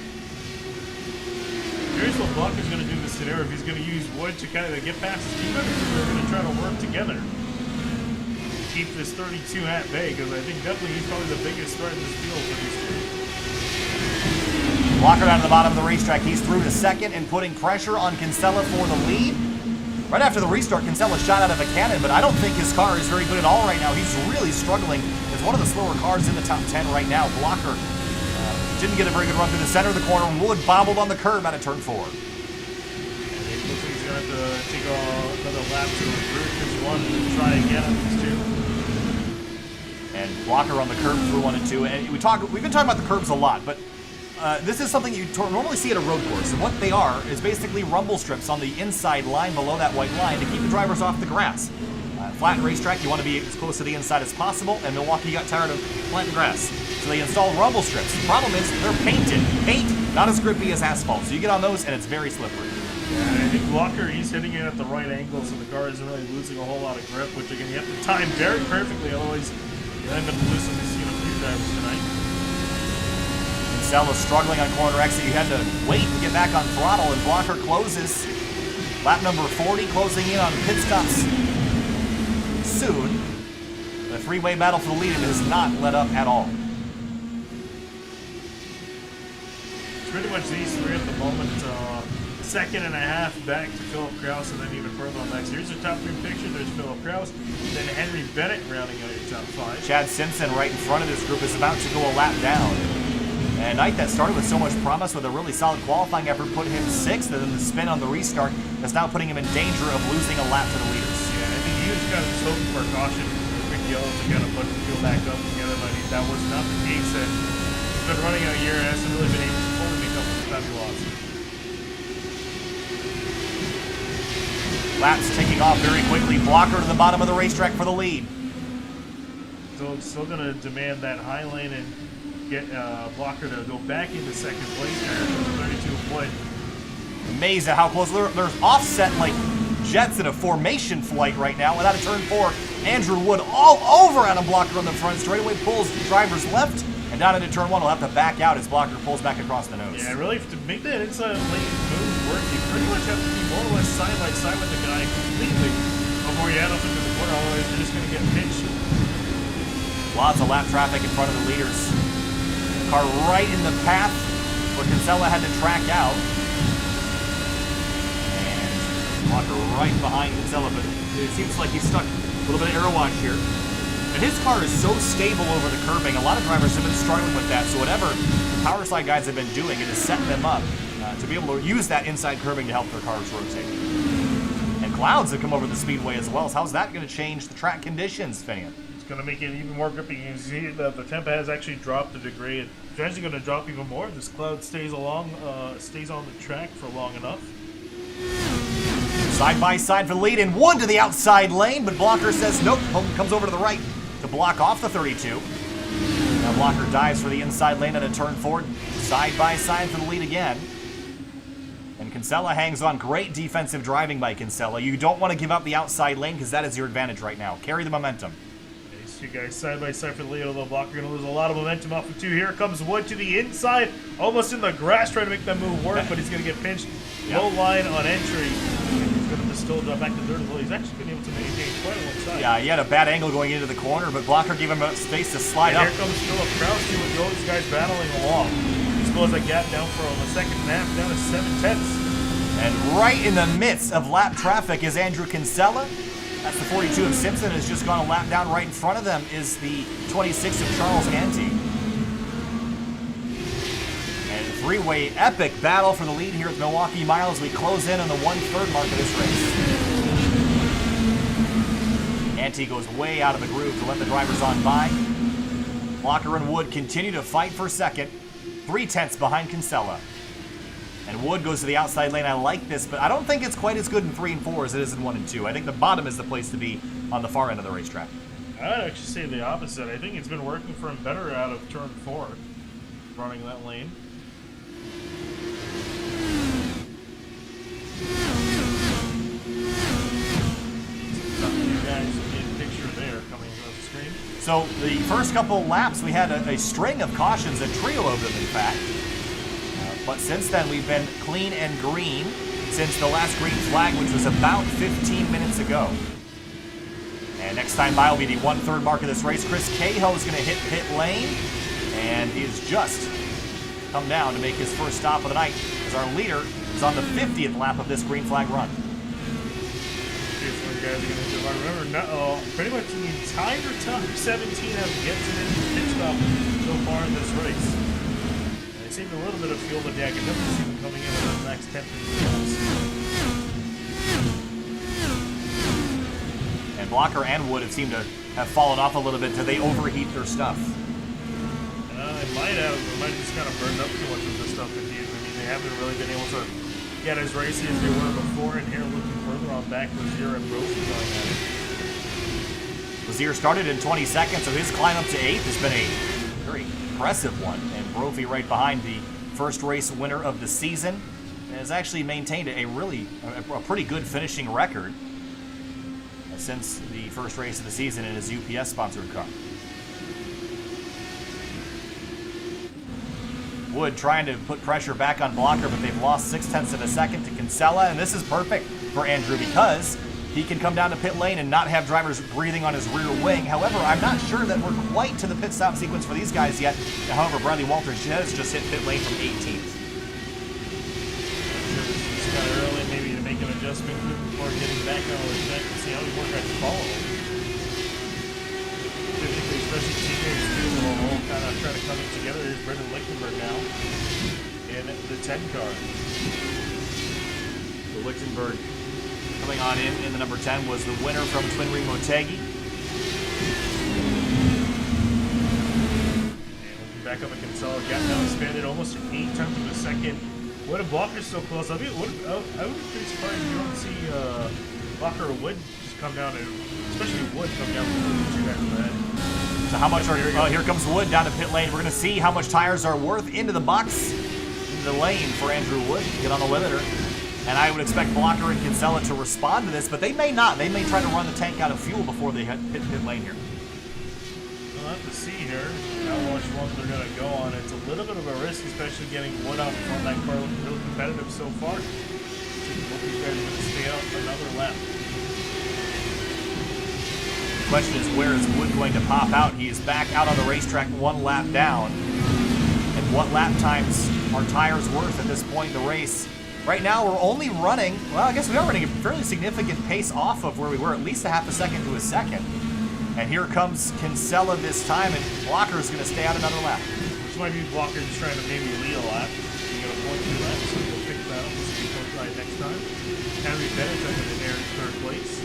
Speaker 3: Here's what Blocker's going to do in this scenario. If he's going to use Wood to kind of get past his team members, they're going to try to work together. Keep this 32 at bay, because I think definitely he's probably the biggest threat in this field for these two.
Speaker 2: Blocker down to the bottom of the racetrack. He's through to second and putting pressure on Kinsella for the lead. Right after the restart, Kinsella shot out of a cannon, but I don't think his car is very good at all right now. He's really struggling. It's one of the slower cars in the top 10 right now. Blocker didn't get a very good run through the center of the corner. Wood bobbled on the curb out of turn 4.
Speaker 3: And it looks like he's going to have to take another lap to improve his one and try again on these two.
Speaker 2: And Blocker on the curb through 1 and 2. And we've been talking about the curbs a lot, but this is something you normally see at a road course. And what they are is basically rumble strips on the inside line below that white line to keep the drivers off the grass. Flat racetrack, you want to be as close to the inside as possible, and Milwaukee got tired of flat grass. So they installed rumble strips. The problem is they're painted. Paint, not as grippy as asphalt. So you get on those and it's very slippery.
Speaker 3: Yeah, I think Blocker, he's hitting it at the right angle, so the car isn't really losing a whole lot of grip, which again, you have to time very perfectly, otherwise you'll end up losing a few drivers tonight.
Speaker 2: Kinsella struggling on corner exit. You had to wait and get back on throttle, and Blocker closes. Lap number 40, closing in on pit stops soon. The three-way battle for the lead has not let up at all.
Speaker 3: It's pretty much these three at the moment. Second and a half back to Philip Krause, and then even further on next. Here's your top 3 picture. There's Philip Krause, then Henry Bennett rounding out your top 5.
Speaker 2: Chad Simpson right in front of this group is about to go a lap down. And a night that started with so much promise with a really solid qualifying effort put him 6th, and then the spin on the restart is now putting him in danger of losing a lap to the leaders.
Speaker 3: Yeah, I think he was kind of just hoping for a caution for Rick Yellow to kind of put the field back up together, but that was not the case. And he's been running out a year and hasn't really been able to fully make up for the time he lost.
Speaker 2: Laps taking off very quickly. Blocker to the bottom of the racetrack for the lead.
Speaker 3: So it's still going to demand that high lane and get Blocker to go back into second place there with 32 point.
Speaker 2: Amazed at how close there's offset like jets in a formation flight right now. Without a turn 4, Andrew Wood all over Adam Blocker on the front straightaway, pulls the driver's left, and down into turn 1 will have to back out as Blocker pulls back across the nose.
Speaker 3: Yeah, really, to make that inside lane move work, you pretty much have to be more or less side by side with the guy completely before you head up into the corner, otherwise you're just going to get pinched.
Speaker 2: Lots of lap traffic in front of the leaders. Car right in the path where Kinsella had to track out. And Blocker right behind Kinsella, but it seems like he's stuck a little bit of aero wash here. And his car is so stable over the curbing. A lot of drivers have been struggling with that, so whatever the power slide guys have been doing, it has set them up to be able to use that inside curbing to help their cars rotate. And clouds have come over the speedway as well, so how's that going to change the track conditions, Finian?
Speaker 3: Going to make it even more grippy. You see that the temp has actually dropped a degree. It's actually going to drop even more if this cloud stays on the track for long enough.
Speaker 2: Side by side for the lead, and Wood to the outside lane, but Blocker says nope. Comes over to the right to block off the 32. Now Blocker dives for the inside lane at a turn 4. Side by side for the lead again. And Kinsella hangs on. Great defensive driving by Kinsella. You don't want to give up the outside lane because that is your advantage right now. Carry the momentum.
Speaker 3: Two guys side by side for the lead, although Blocker going to lose a lot of momentum off of 2. Here comes Wood to the inside, almost in the grass, trying to make that move work, but he's going to get pinched. Yep. Low line on entry. He's going to still drop back to third. He's actually been able to maintain quite a long side.
Speaker 2: Yeah, he had a bad angle going into the corner, but Blocker gave him space to slide up.
Speaker 3: Here comes Philip Krause, too, with all these guys battling along. He's closed that gap down for a second and a half, down to 7/10.
Speaker 2: And right in the midst of lap traffic is Andrew Kinsella. That's the 42 of Simpson, has just gone a lap down. Right in front of them is the 26 of Charles Ante. And three-way epic battle for the lead here at the Milwaukee Mile as we close in on the 1/3 mark of this race. Ante goes way out of the groove to let the drivers on by. Blocker and Wood continue to fight for second. 3/10 behind Kinsella. And Wood goes to the outside lane. I like this, but I don't think it's quite as good in 3 and 4 as it is in 1 and 2. I think the bottom is the place to be on the far end of the racetrack.
Speaker 3: I'd actually say the opposite. I think it's been working for him better out of turn 4, running that lane. You guys get a picture there coming across the screen.
Speaker 2: So the first couple laps, we had a string of cautions, a trio of them, in fact. But since then, we've been clean and green since the last green flag, which was about 15 minutes ago. And next time by will be the 1/3 mark of this race. Chris Cahill is going to hit pit lane, and he has just come down to make his first stop of the night as our leader is on the 50th lap of this green flag run.
Speaker 3: Here's what you guys are going to do. Remember, pretty much the entire top 17 have yet to make a pit stop so far in this race. And they seem a little bit of fuel, but I can definitely see them coming in over the next 10 minutes.
Speaker 2: And Blocker and Wood have seemed to have fallen off a little bit. Do they overheat their stuff?
Speaker 3: They might have. They might have just kind of burned up too much of this stuff in here. I mean, they haven't really been able to get as racy as they were before. And here, looking further on back, Lazier and Brophy going at it.
Speaker 2: Lazier started in 22nd, so his climb up to 8th has been a very impressive one. And Brophy right behind the first race winner of the season has actually maintained a pretty good finishing record since the first race of the season in his UPS-sponsored car. Wood trying to put pressure back on Blocker, but they've lost 0.6 of a second to Kinsella, and this is perfect for Andrew because he can come down to pit lane and not have drivers breathing on his rear wing. However, I'm not sure that we're quite to the pit stop sequence for these guys yet. However, Bradley Walters has just hit pit lane from 18th.
Speaker 3: It's kind of early, maybe to make an adjustment before getting back on the track to see how he work at the follow. Typically, especially teammates too, will all kind of try to come in together. Here's Brendan Lichtenberg now in the 10 car.
Speaker 2: So Lichtenberg coming on in the number 10 was the winner from Twin Ring Motegi.
Speaker 3: And looking back up at Kinsella, got now expanded almost 8 tenths of a second. What if Blocker's so close? I would be pretty surprised if you don't see Blocker or Wood just come down, especially Wood come down with the 2 guys ahead.
Speaker 2: So how much are, here comes Wood down to pit lane. We're going to see how much tires are worth into the box, into the lane for Andrew Wood to get on the limiter. And I would expect Blocker and Kinsella to respond to this, but they may not. They may try to run the tank out of fuel before they hit pit lane here.
Speaker 3: We'll have to see here how much ones they're going to go on. It's a little bit of a risk, especially getting Wood out front. That car looking really competitive so far. So hope these guys are going to stay out another lap.
Speaker 2: The question is, where is Wood going to pop out? He is back out on the racetrack 1 lap down. And what lap times are tires worth at this point in the race? Right now, we're only running, well, I guess we are running a fairly significant pace off of where we were, at least a half a second to a second. And here comes Kinsella this time, and Blocker is going to stay out another lap.
Speaker 3: Which might be Blocker just trying to maybe lead a lap. You got a 1-2 lap, so we'll fix that up. We'll see if he'll try next time. Henry Bennett up in there in 3rd place.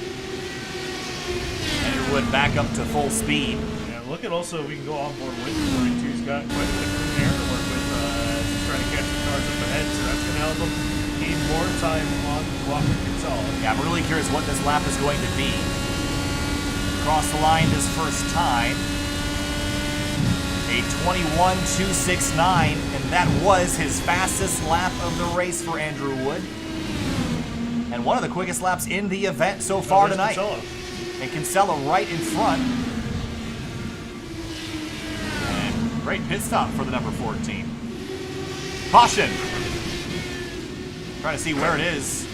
Speaker 2: Andrew Wood back up to full speed.
Speaker 3: And look at also, we can go on board with him. He's got quite a bit of air to work with. He's trying to catch the cars up ahead, so that's going to help him gain more time on Blocker Kinsella. Yeah,
Speaker 2: I'm really curious what this lap is going to be. Across the line his first time. A 21.269, and that was his fastest lap of the race for Andrew Wood. And one of the quickest laps in the event so far tonight.
Speaker 3: Kinsella.
Speaker 2: And Kinsella right in front. And great pit stop for the number 14. Caution! Trying to see where it is.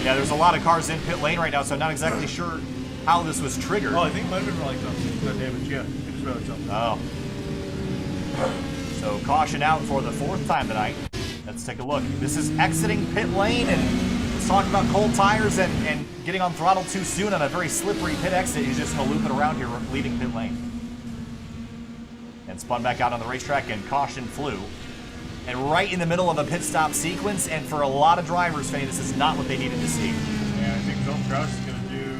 Speaker 2: Yeah, there's a lot of cars in pit lane right now, so I'm not exactly sure how this was triggered.
Speaker 3: Oh, I think it might have been rally something. Damage, yeah. It was rally something.
Speaker 2: Oh. So caution out for the 4th time tonight. Let's take a look. This is exiting pit lane, and let's talk about cold tires and getting on throttle too soon on a very slippery pit exit. He's just going to loop it around here, leaving pit lane. And spun back out on the racetrack, and caution flew. And right in the middle of a pit stop sequence, and for a lot of drivers, Fanny, this is not what they needed to see.
Speaker 3: Yeah, I think Tom Kraus is going to do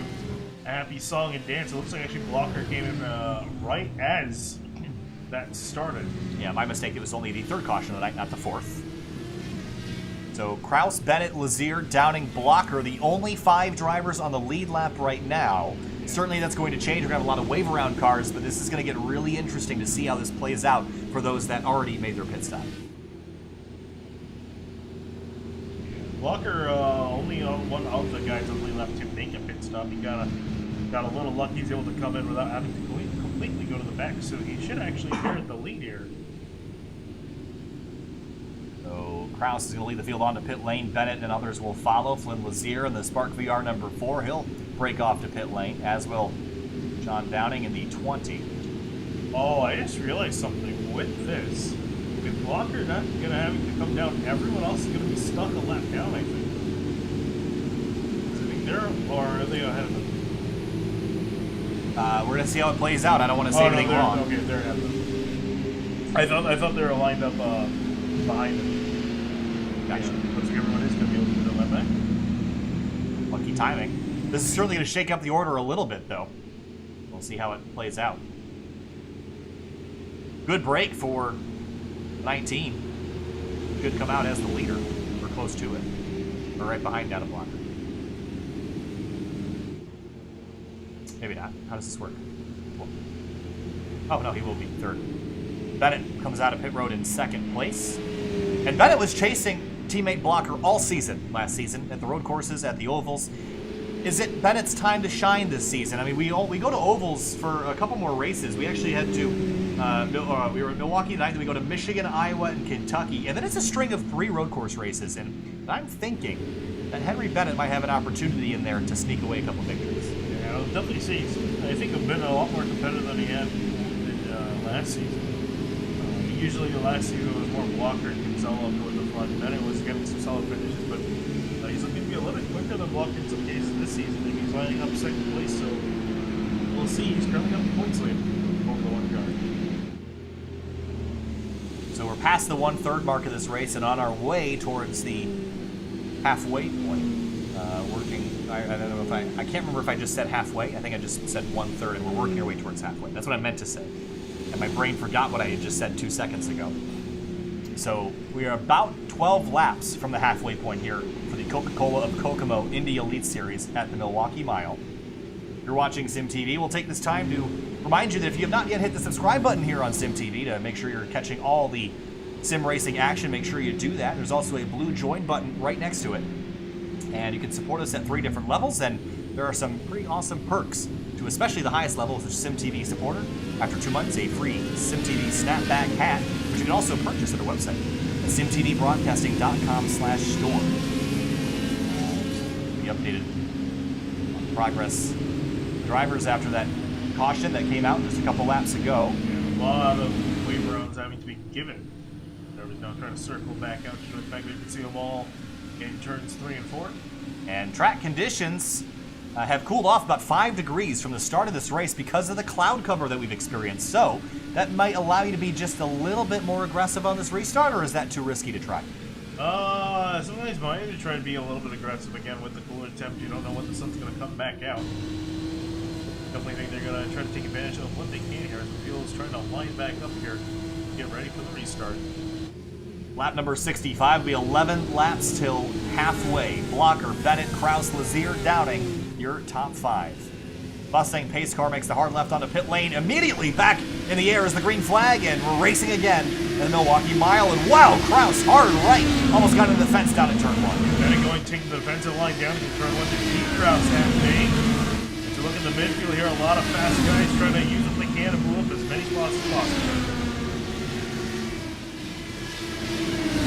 Speaker 3: a happy song and dance. It looks like actually Blocker came in right as that started.
Speaker 2: Yeah, my mistake. It was only the 3rd caution of the night, not the 4th. So Kraus, Bennett, Lazier, Downing, Blocker, the only 5 drivers on the lead lap right now. Certainly that's going to change. We're going to have a lot of wave around cars, but this is going to get really interesting to see how this plays out for those that already made their pit stop.
Speaker 3: Blocker, only one of the guys on the left to make a pit stop. He got a little lucky. He's able to come in without having to completely go to the back, so he should actually inherit the lead here.
Speaker 2: So Kraus is going to lead the field onto pit lane. Bennett and others will follow. Flynn Lazier in the Spark VR number 4. He'll break off to pit lane, as will John Downing in the 20.
Speaker 3: Oh, I just realized something with this. With Blocker not going to having to come down, everyone else is going to be stuck a lap down, I think. I think they're, or are they ahead of them?
Speaker 2: We're going to see how it plays out. I don't want to say anything wrong.
Speaker 3: Okay, they're ahead of them. I thought they were lined up behind them.
Speaker 2: Gotcha.
Speaker 3: Looks like everyone is going to be able to do the lap back.
Speaker 2: Lucky timing. This is certainly going to shake up the order a little bit, though. We'll see how it plays out. Good break for 19. Should come out as the leader. We're close to it. We're right behind Data Blocker. Maybe not. How does this work? Oh, no, he will be third. Bennett comes out of pit road in second place. And Bennett was chasing teammate Blocker all season, last season, at the road courses, at the ovals. Is it Bennett's time to shine this season? I mean, we go to ovals for a couple more races. We actually had to, we were in Milwaukee tonight, then we go to Michigan, Iowa, and Kentucky. And then it's a string of 3 road course races. And I'm thinking that Henry Bennett might have an opportunity in there to sneak away a couple victories.
Speaker 3: Yeah, I'll definitely see. I think I've been a lot more competitive than he had in last season. Usually the last season was more Blocker and Kinsella toward the front. Bennett was getting some solid finishes, but he's looking to be a little bit quicker than Blocker in some cases this season. Maybe he's lining up second place, so we'll see. He's currently up the points lead over the 1 car.
Speaker 2: So we're past the 1/3 mark of this race and on our way towards the halfway point. I don't know if I can't remember if I just said halfway. I think I just said 1/3, and we're working our way towards halfway. That's what I meant to say. And my brain forgot what I had just said 2 seconds ago. So we are about 12 laps from the halfway point here for the Coca-Cola of Kokomo Indy Elite Series at the Milwaukee Mile. You're watching SimTV. We'll take this time to remind you that if you have not yet hit the subscribe button here on SimTV to make sure you're catching all the sim racing action, make sure you do that. There's also a blue join button right next to it. And you can support us at 3 different levels, and there are some pretty awesome perks to especially the highest level, which is SimTV supporter. After 2 months, a free SimTV snapback hat, which you can also purchase at our website at simtvbroadcasting.com/store. Be updated on progress. Drivers after that caution that came out just a couple laps ago.
Speaker 3: Yeah, a lot of wave rounds having to be given. Drivers now trying to circle back out to show the fact that you can see them all in turns 3 and 4.
Speaker 2: And track conditions have cooled off about 5 degrees from the start of this race because of the cloud cover that we've experienced. So that might allow you to be just a little bit more aggressive on this restart, or is that too risky to try?
Speaker 3: Sometimes mine to try to be a little bit aggressive again with the cooler temp. You don't know when the sun's going to come back out. Definitely think they're going to try to take advantage of what they can here as the field is trying to line back up here, get ready for the restart.
Speaker 2: Lap number 65 will be 11 laps till halfway. Blocker, Bennett, Kraus, Lazier, Downing, your top 5. Mustang pace car makes the hard left onto pit lane. Immediately back in the air is the green flag, and we're racing again in the Milwaukee Mile. And wow, Kraus hard right, almost got into the fence down at turn 1.
Speaker 3: Bennett going to take the defensive line down to turn 1 to keep Kraus happening. As you look in the midfield here, a lot of fast guys trying to use what they can to move up as many spots as possible.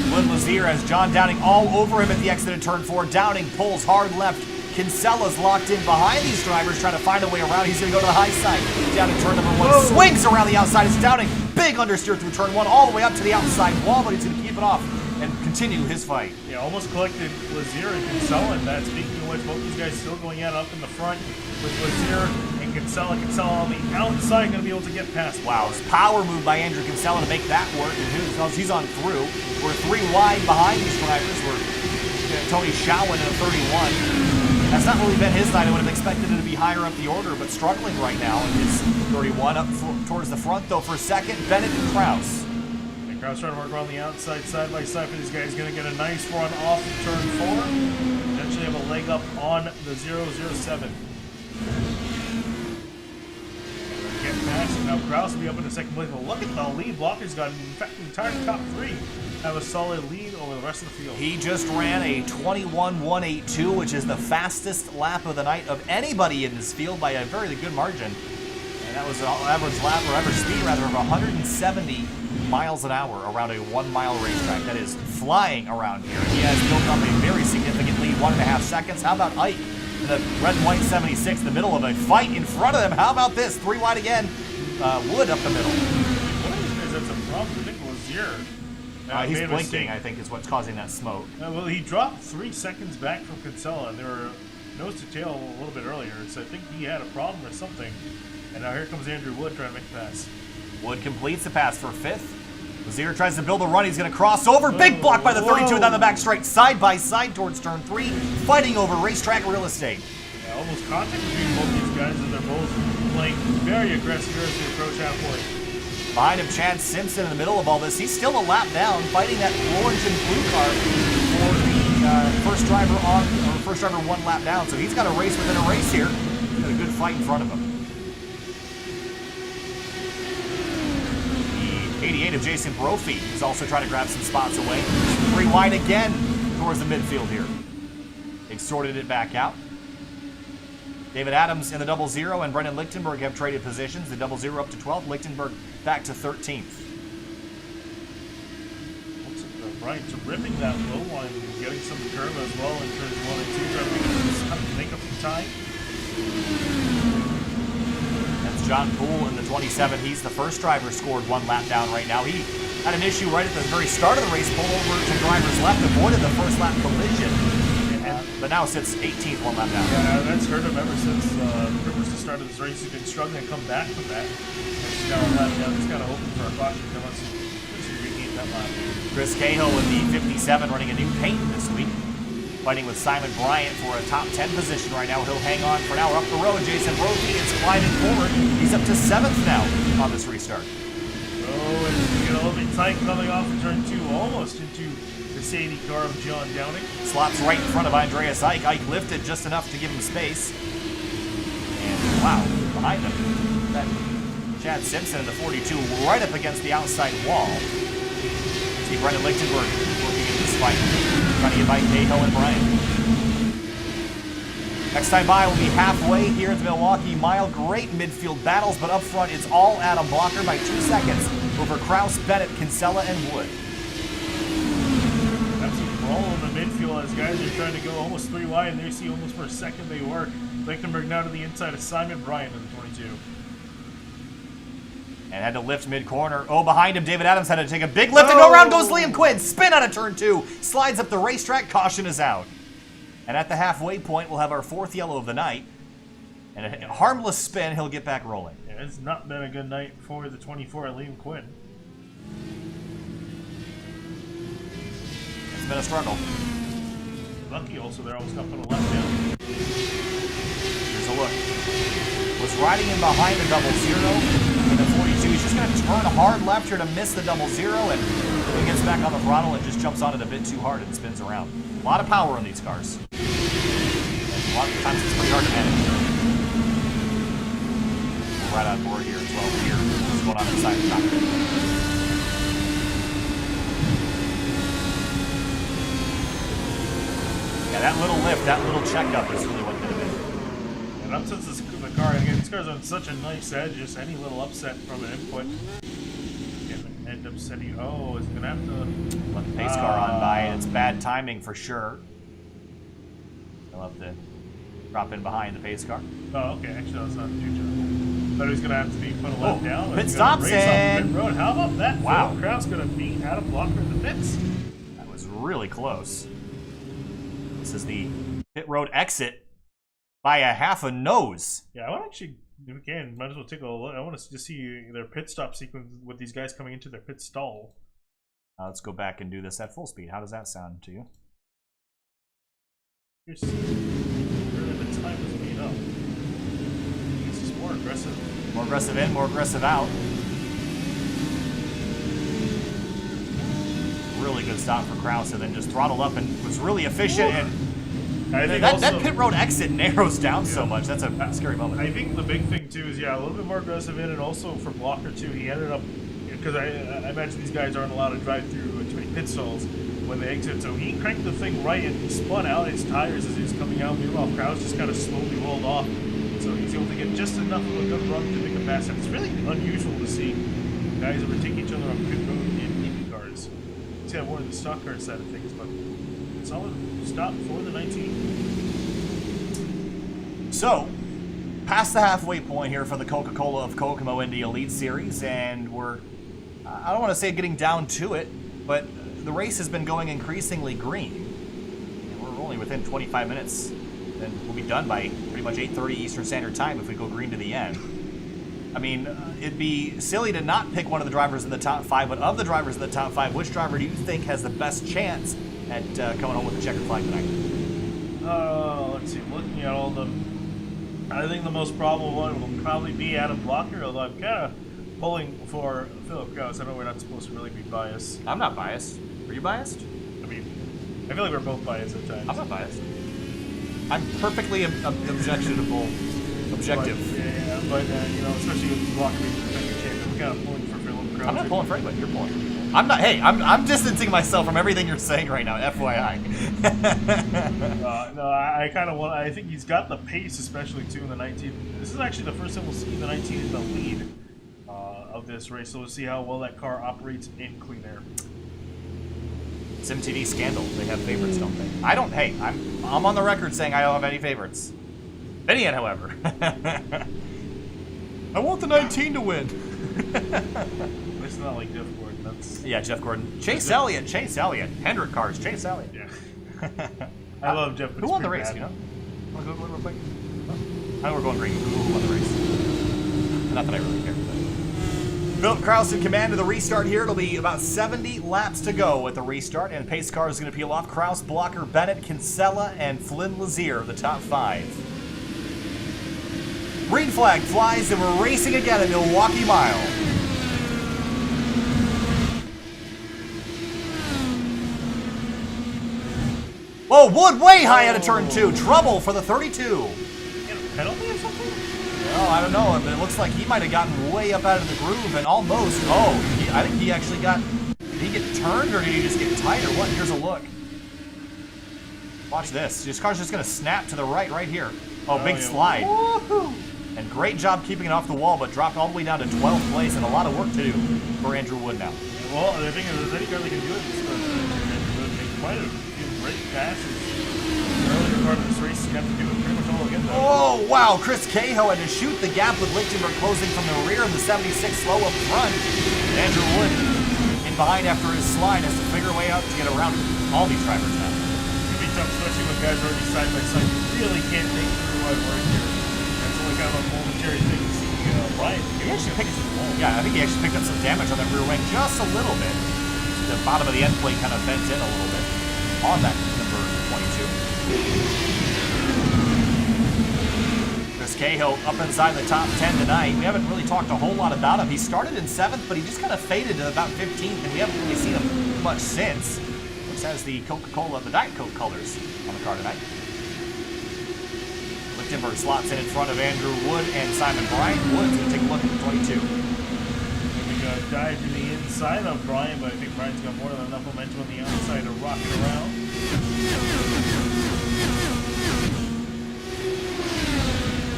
Speaker 2: Flynn Lazier has John Downing all over him at the exit of turn 4. Downing pulls hard left. Kinsella's locked in behind these drivers, trying to find a way around. He's going to go to the high side. Down in turn number 1. Whoa. Swings around the outside. It's Downing. Big understeer through turn 1, all the way up to the outside wall, but he's going to keep it off and continue his fight.
Speaker 3: Yeah, almost collected Lazier and Kinsella in that. Speaking of which, both these guys still going at up in the front with Lazier and Kinsella. Kinsella on the outside going to be able to get past.
Speaker 2: Wow, it's power move by Andrew Kinsella to make that work. And he's on through. We're 3 wide behind these drivers. We're Tony Showen in a 31. That's not really been his night. I would have expected it to be higher up the order, but struggling right now in his 31. Up towards the front, though, for a second. Bennett and Kraus.
Speaker 3: And Kraus trying to work around the outside, side by side for these guys. Going to get a nice run off of turn 4. Eventually have a leg up on the 007. Get back fantastic. Now Kraus will be up in the second place, but look at the lead Blocker's got. In fact, the entire top three have a solid lead over the rest of the field.
Speaker 2: He just ran a 21.182, which is the fastest lap of the night of anybody in this field by a very good margin. And that was an average lap, or average speed rather, of 170 miles an hour around a 1 mile racetrack. That is flying around here. He has built up a very significant lead, 1.5 seconds. How about Ike in the red and white 76, in the middle of a fight in front of them? How about this? 3 wide again. Wood up the middle.
Speaker 3: That's a problem. I think it was here.
Speaker 2: He's blinking, I think, is what's causing that smoke.
Speaker 3: Well, he dropped 3 seconds back from Kinsella. They were nose to tail a little bit earlier, so I think he had a problem or something. And now here comes Andrew Wood trying to make the pass.
Speaker 2: Wood completes the pass for 5th. Lazier tries to build a run. He's going to cross over. Big block by the 32 down the back straight, side by side towards turn 3, fighting over racetrack real estate.
Speaker 3: Yeah, almost contact between both these guys, and they're both playing very aggressive as they approach halfway.
Speaker 2: Behind him, Chad Simpson in the middle of all this. He's still a lap down, fighting that orange and blue car for the first driver on, or first driver 1 lap down. So he's got a race within a race here. He's got a good fight in front of him. 88 of Jason Brophy is also trying to grab some spots away. 3 wide again towards the midfield here. They've sorted it back out. David Adams in the 00 and Brendan Lichtenberg have traded positions. The 00 up to 12th, Lichtenberg back to 13th.
Speaker 3: Bryant's ripping that low line and getting some curve as well in turns 1 and 2, trying to make up the time.
Speaker 2: That's John Poole in the 27. He's the first driver scored 1 lap down right now. He had an issue right at the very start of the race, pulled over to driver's left, avoided the first lap collision, but now sits 18th 1 lap down.
Speaker 3: Yeah, that's hurt him ever since pretty much the start of this race. He's been struggling to come back from that. He's got a lap down. He's kind of hoping for a caution to come on to regain that lap.
Speaker 2: Chris Cahill in the 57 running a new paint this week, fighting with Simon Bryant for a top 10 position right now. He'll hang on for now. Up the road, Jason Brophy is gliding forward. He's up to 7th now on this restart.
Speaker 3: Oh, and you get a little bit tight coming off of turn 2, almost into the Sadie car of John Downing.
Speaker 2: Slops right in front of Andreas Ike. Ike lifted just enough to give him space. And wow, behind him, that Chad Simpson in the 42 right up against the outside wall. See Brendan Lichtenberg working in this fight, trying to get by Cahill and Bryant. Next time by will be halfway here at the Milwaukee Mile. Great midfield battles, but up front it's all Adam Blocker by 2 seconds over Kraus, Bennett, Kinsella, and Wood.
Speaker 3: That's a brawl in the midfield as guys are trying to go almost 3 wide, and there you see almost for a second they work. Lichtenberg now to the inside of Simon Bryant in the 22.
Speaker 2: And had to lift mid-corner. Oh, behind him, David Adams had to take a big lift, and go around goes Liam Quinn. Spin out of turn 2. Slides up the racetrack. Caution is out. And at the halfway point, we'll have our 4th yellow of the night. And a harmless spin, he'll get back rolling.
Speaker 3: Yeah, it's not been a good night for the 24 at Liam Quinn.
Speaker 2: It's been a struggle.
Speaker 3: Lucky also there, almost got put a left down.
Speaker 2: Here's a look. Was riding in behind the 00 in the 42. He's just going to turn hard left here to miss the 00, and he gets back on the throttle and just jumps on it a bit too hard and spins around. A lot of power on these cars. And a lot of times it's pretty hard to manage. We're right on board here as well. Here, what's going on inside the cockpit. Yeah, that little lift, that little checkup is really what did it.
Speaker 3: And upsets the car. Again, this car's on such a nice edge, just any little upset from an input can end up setting. Oh, is it going to have to
Speaker 2: let the pace car on by, and it's bad timing for sure. He'll have to drop in behind the pace car.
Speaker 3: Oh, okay. Actually, that's not too terrible. But he's going to have to be put a left down.
Speaker 2: Pit stops in.
Speaker 3: Pit road. How about that?
Speaker 2: Wow.
Speaker 3: Kraus going to beat Adam Blocker in the pits.
Speaker 2: That was really close. This is the pit road exit by a half a nose.
Speaker 3: Yeah, I want to actually, if we can, might as well take a look. I want to just see their pit stop sequence with these guys coming into their pit stall.
Speaker 2: Let's go back and do this at full speed. How does that sound to you?
Speaker 3: Here's really the time is made up. It's just more aggressive.
Speaker 2: More aggressive in, more aggressive out. Really good stop for Kraus, and then just throttled up and was really efficient. And
Speaker 3: I think
Speaker 2: that pit road exit narrows down so much. That's a scary moment.
Speaker 3: I think the big thing too is a little bit more aggressive in, and also for Blocker too. He ended up, because I imagine these guys aren't allowed to drive through too many pit stalls when they exit. So he cranked the thing right and he spun out his tires as he was coming out. Meanwhile, Kraus just kind of slowly rolled off. So he's able to get just enough of a good run to make a pass. And it's really unusual to see guys overtake each other on pit road in Indy cars. See that more in the stock car side of things, but solid stop for the 19.
Speaker 2: So, past the halfway point here for the Coca-Cola of Kokomo Indy Elite Series, and we're, I don't want to say getting down to it, but the race has been going increasingly green. And we're only within 25 minutes, and we'll be done by pretty much 8:30 Eastern Standard Time if we go green to the end. I mean, it'd be silly to not pick one of the drivers in the top 5, but of the drivers in the top 5, which driver do you think has the best chance at coming home with the checkered flag tonight?
Speaker 3: Let's see, looking at all of them, I think the most probable one will probably be Adam Blocker, although I'm kind of pulling for Philip Kraus. I know we're not supposed to really be biased.
Speaker 2: I'm not biased. Are you biased?
Speaker 3: I mean, I feel like we're both biased at times.
Speaker 2: I'm not biased. I'm perfectly objectionable. Objective.
Speaker 3: But especially with Blocker being the defending champion, we're kind of pulling for Philip Kraus.
Speaker 2: I'm not pulling for anybody. You're pulling. I'm not. Hey, I'm distancing myself from everything you're saying right now. FYI.
Speaker 3: No, I kind of want. I think he's got the pace, especially too in the 19. This is actually the first time we'll see the 19 in the lead of this race. So we'll see how well that car operates in clean air.
Speaker 2: SimTV scandal. They have favorites, don't they? I don't. Hey, I'm on the record saying I don't have any favorites. Vinny, however, I want the 19 to win.
Speaker 3: It's not like Jeff Gordon.
Speaker 2: Yeah, Jeff Gordon. Chase Elliott. Hendrick cars. Chase Elliott.
Speaker 3: Yeah. I love Jeff.
Speaker 2: Who won the race? You know? Want to go real quick? I know we're going green. Who won the race? Not that I really care. Philip Kraus in command of the restart here. It'll be about 70 laps to go at the restart, and pace car is going to peel off. Kraus, Blocker, Bennett, Kinsella, and Flynn Lazier, the top 5. Green flag flies, and we're racing again at Milwaukee Mile. Oh, Wood way high out of turn 2. Trouble for the 32.
Speaker 3: Get a penalty or something?
Speaker 2: Well, I don't know, but it looks like he might have gotten way up out of the groove and almost. I think he actually got. Did he get turned or did he just get tight or what? Here's a look. Watch this. This car's just going to snap to the right here. Oh, big slide.
Speaker 3: Woo-hoo.
Speaker 2: And great job keeping it off the wall, but dropped all the way down to 12th place and a lot of work to do for Andrew Wood now.
Speaker 3: Well, the thing is, there's any car that can do it. Make quite a few great passes. The earlier part of this race, you have to do it pretty much all again, though.
Speaker 2: Oh, wow. Chris Cahill had to shoot the gap with Lichtenberg closing from the rear in the 76 slow up front. And Andrew Wood in behind after his slide has to figure a way out to get around all these drivers now.
Speaker 3: It's going to be tough, especially when guys are already side by side. You really can't take through one right here. That's only kind of a momentary thing to see Brian.
Speaker 2: I think he actually picked up some damage on that rear wing just a little bit. The bottom of the end plate kind of bent in a little bit on that number 22. Chris Cahill up inside the top 10 tonight. We haven't really talked a whole lot about him. He started in 7th, but he just kind of faded to about 15th, and we haven't really seen him much since. Looks has the Coca-Cola, the Diet Coke colors on the car tonight. Lichtenberg slots in front of Andrew Wood and Simon Bryant. Wood's going to take a look at the 22.
Speaker 3: We're going to dive to the inside of Brian, but I think Brian's got more than enough momentum on the outside to rock it around.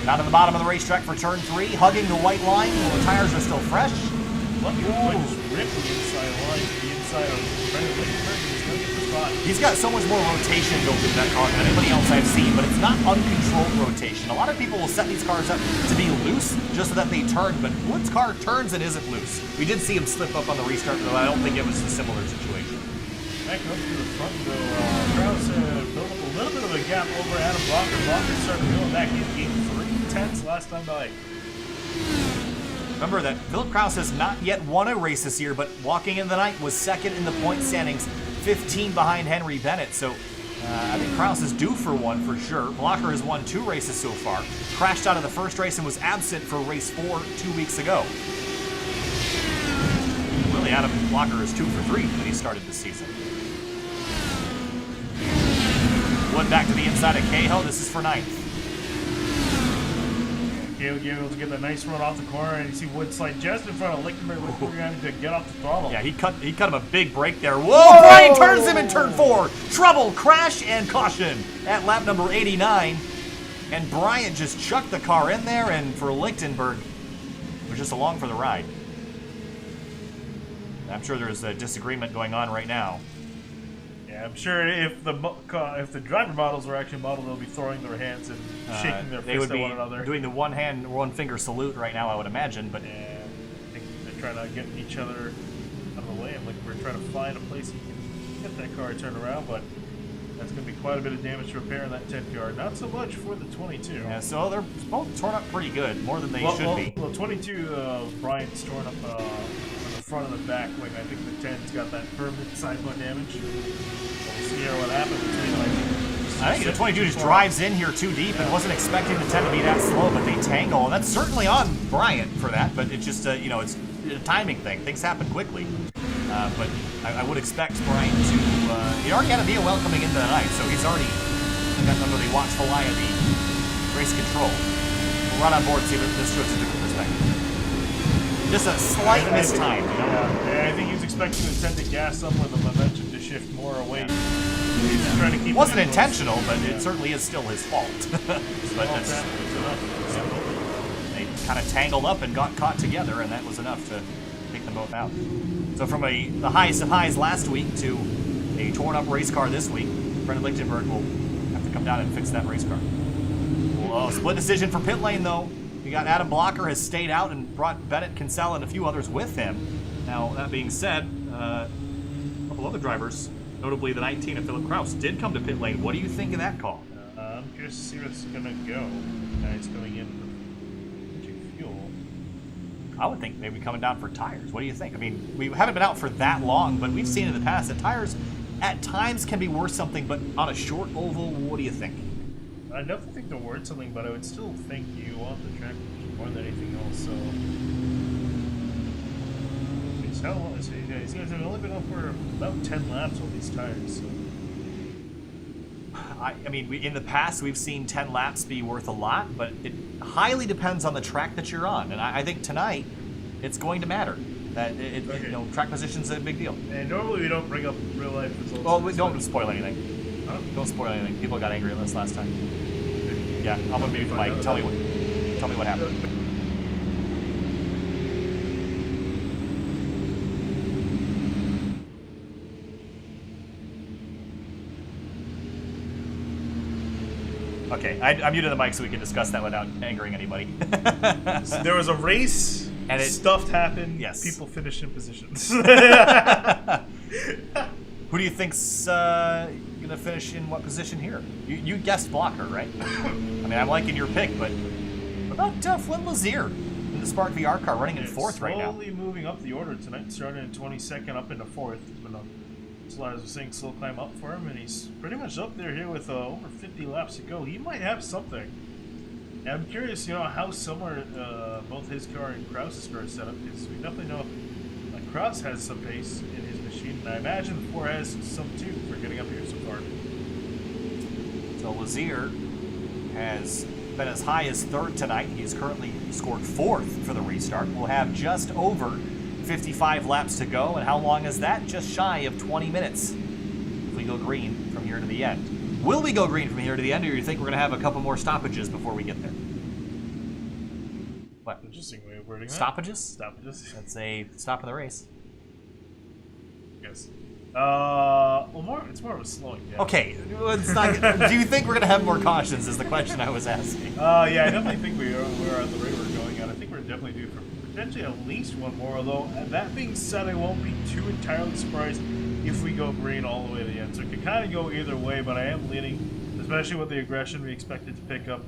Speaker 2: Down to the bottom of the racetrack for turn 3, hugging the white line while the tires are still fresh.
Speaker 3: Lucky Wood just ripped the inside line to the inside of Brendan Lichtenberg. He's going to get the spot.
Speaker 2: He's got so much more rotation built into that car than anybody else I've seen, but it's not uncontrolled rotation. A lot of people will set these cars up to be loose just so that they turn, but Wood's car turns and isn't loose. We did see him slip up on the restart, though I don't think it was a similar situation.
Speaker 3: Back up to the front, though. Kraus built up a little bit of a gap over Adam Blocker. Blocker started going back in game 3/10 last time by.
Speaker 2: Remember that Philip Kraus has not yet won a race this year, but walking into the night was second in the point standings, 15 behind Henry Bennett. So I think Kraus is due for one for sure. Blocker has won 2 races so far. Crashed out of the first race and was absent for race 4 2 weeks ago. Really, Adam Blocker is 2 for 3 when he started this season. Wood back to the inside of Cahill. This is for 9th.
Speaker 3: Cahill able to get that nice run off the corner, and you see Wood slide just in front of Lichtenberg. Lichtenberg having to get off the throttle.
Speaker 2: Yeah, he cut him a big break there. Whoa! Brian turns him in turn 4. Trouble, crash, and caution at lap number 89. And Bryant just chucked the car in there, and for Lichtenberg, was just along for the ride. I'm sure there's a disagreement going on right now.
Speaker 3: Yeah, I'm sure if the driver models were actually modeled, they'll be throwing their hands and shaking their fists at one another.
Speaker 2: Doing the one hand, one finger salute right now, I would imagine. But
Speaker 3: yeah, I think they're trying to get each other out of the way. We're trying to find a place you can get that car turned around, but that's going to be quite a bit of damage to repair in that 10 car. Not so much for the 22.
Speaker 2: Yeah, so they're both torn up pretty good, more than they should be.
Speaker 3: Well, 22, Bryant's torn up on the front and the back wing. I think the 10's got that permanent side point damage. We'll see what happens between
Speaker 2: I think the 22 just drives in here too deep and wasn't expecting the 10 to be that slow, but they tangle, and that's certainly on Bryant for that. But it's just it's a timing thing. Things happen quickly. But I would expect Bryant to. He already had a deal well coming into the night, so he's already got under the watchful eye of the race control. We'll run on board and see if this shows a different perspective. Just a slight mistime, you know?
Speaker 3: Yeah, I think he was expecting the 10 to gas up with the momentum to shift more away. He's just trying to keep.
Speaker 2: It wasn't intentional, but it certainly is still his fault. But that's they kind of tangled up and got caught together, and that was enough to take them both out. So from the highest of highs last week to a torn-up race car this week, Brendan Lichtenberg will have to come down and fix that race car. Well, split decision for pit lane, though. We got Adam Blocker has stayed out and brought Bennett, Kinsella, and a few others with him. Now, that being said, a couple other drivers, notably the 19 of Philip Kraus, did come to pit lane. What do you think of that call?
Speaker 3: I'm curious to see where it's going to go. It's coming in with fuel.
Speaker 2: I would think maybe coming down for tires. What do you think? I mean, we haven't been out for that long, but we've seen in the past that tires at times can be worth something, but on a short oval, what do you think?
Speaker 3: I definitely think they're worth something, but I would still think you want the track more than anything else, so... How long is it? These guys have only been up for about 10 laps on these tires, so...
Speaker 2: I mean, in the past, we've seen 10 laps be worth a lot, but it highly depends on the track that you're on. And I think tonight, it's going to matter. That track position's a big deal.
Speaker 3: And normally we don't bring up real life results.
Speaker 2: Well, we don't spoil anything.
Speaker 3: Huh?
Speaker 2: Don't spoil anything. People got angry at us last time. Yeah, I'm gonna mute the mic. Tell me what happened. Okay, I muted the mic so we can discuss that without angering anybody.
Speaker 3: So there was a race, and stuff happened.
Speaker 2: Yes.
Speaker 3: People finished in positions.
Speaker 2: Who do you think's gonna finish in what position here? You guessed Blocker, right? I mean, I'm liking your pick, but what about Flynn Lazier in the Spark VR car running in 4th right now?
Speaker 3: Slowly moving up the order tonight, starting in 22nd, up into 4th. As I was saying, slow climb up for him, and he's pretty much up there here with over 50 laps to go. He might have something. And I'm curious, how similar both his car and Kraus's car is set up, because we definitely know Kraus has some pace in his machine, and I imagine the 4 has some too for getting up here so far.
Speaker 2: So Lazier has been as high as 3rd tonight. He's currently scored 4th for the restart. We'll have just over 55 laps to go, and how long is that? Just shy of 20 minutes if we go green from here to the end. Will we go green from here to the end, or do you think we're going to have a couple more stoppages before we get there? What?
Speaker 3: Interesting way of wording that.
Speaker 2: Stoppages?
Speaker 3: Stoppages.
Speaker 2: That's a stop in the race.
Speaker 3: Yes. It's more of a slowing down.
Speaker 2: Okay, it's not, do you think we're going to have more cautions is the question I was asking.
Speaker 3: Yeah, I definitely think we're at the rate we're going at. I think we're definitely due for potentially at least one more, although that being said, I won't be too entirely surprised if we go green all the way to the end. So it could kind of go either way, but I am leaning, especially with the aggression we expected to pick up,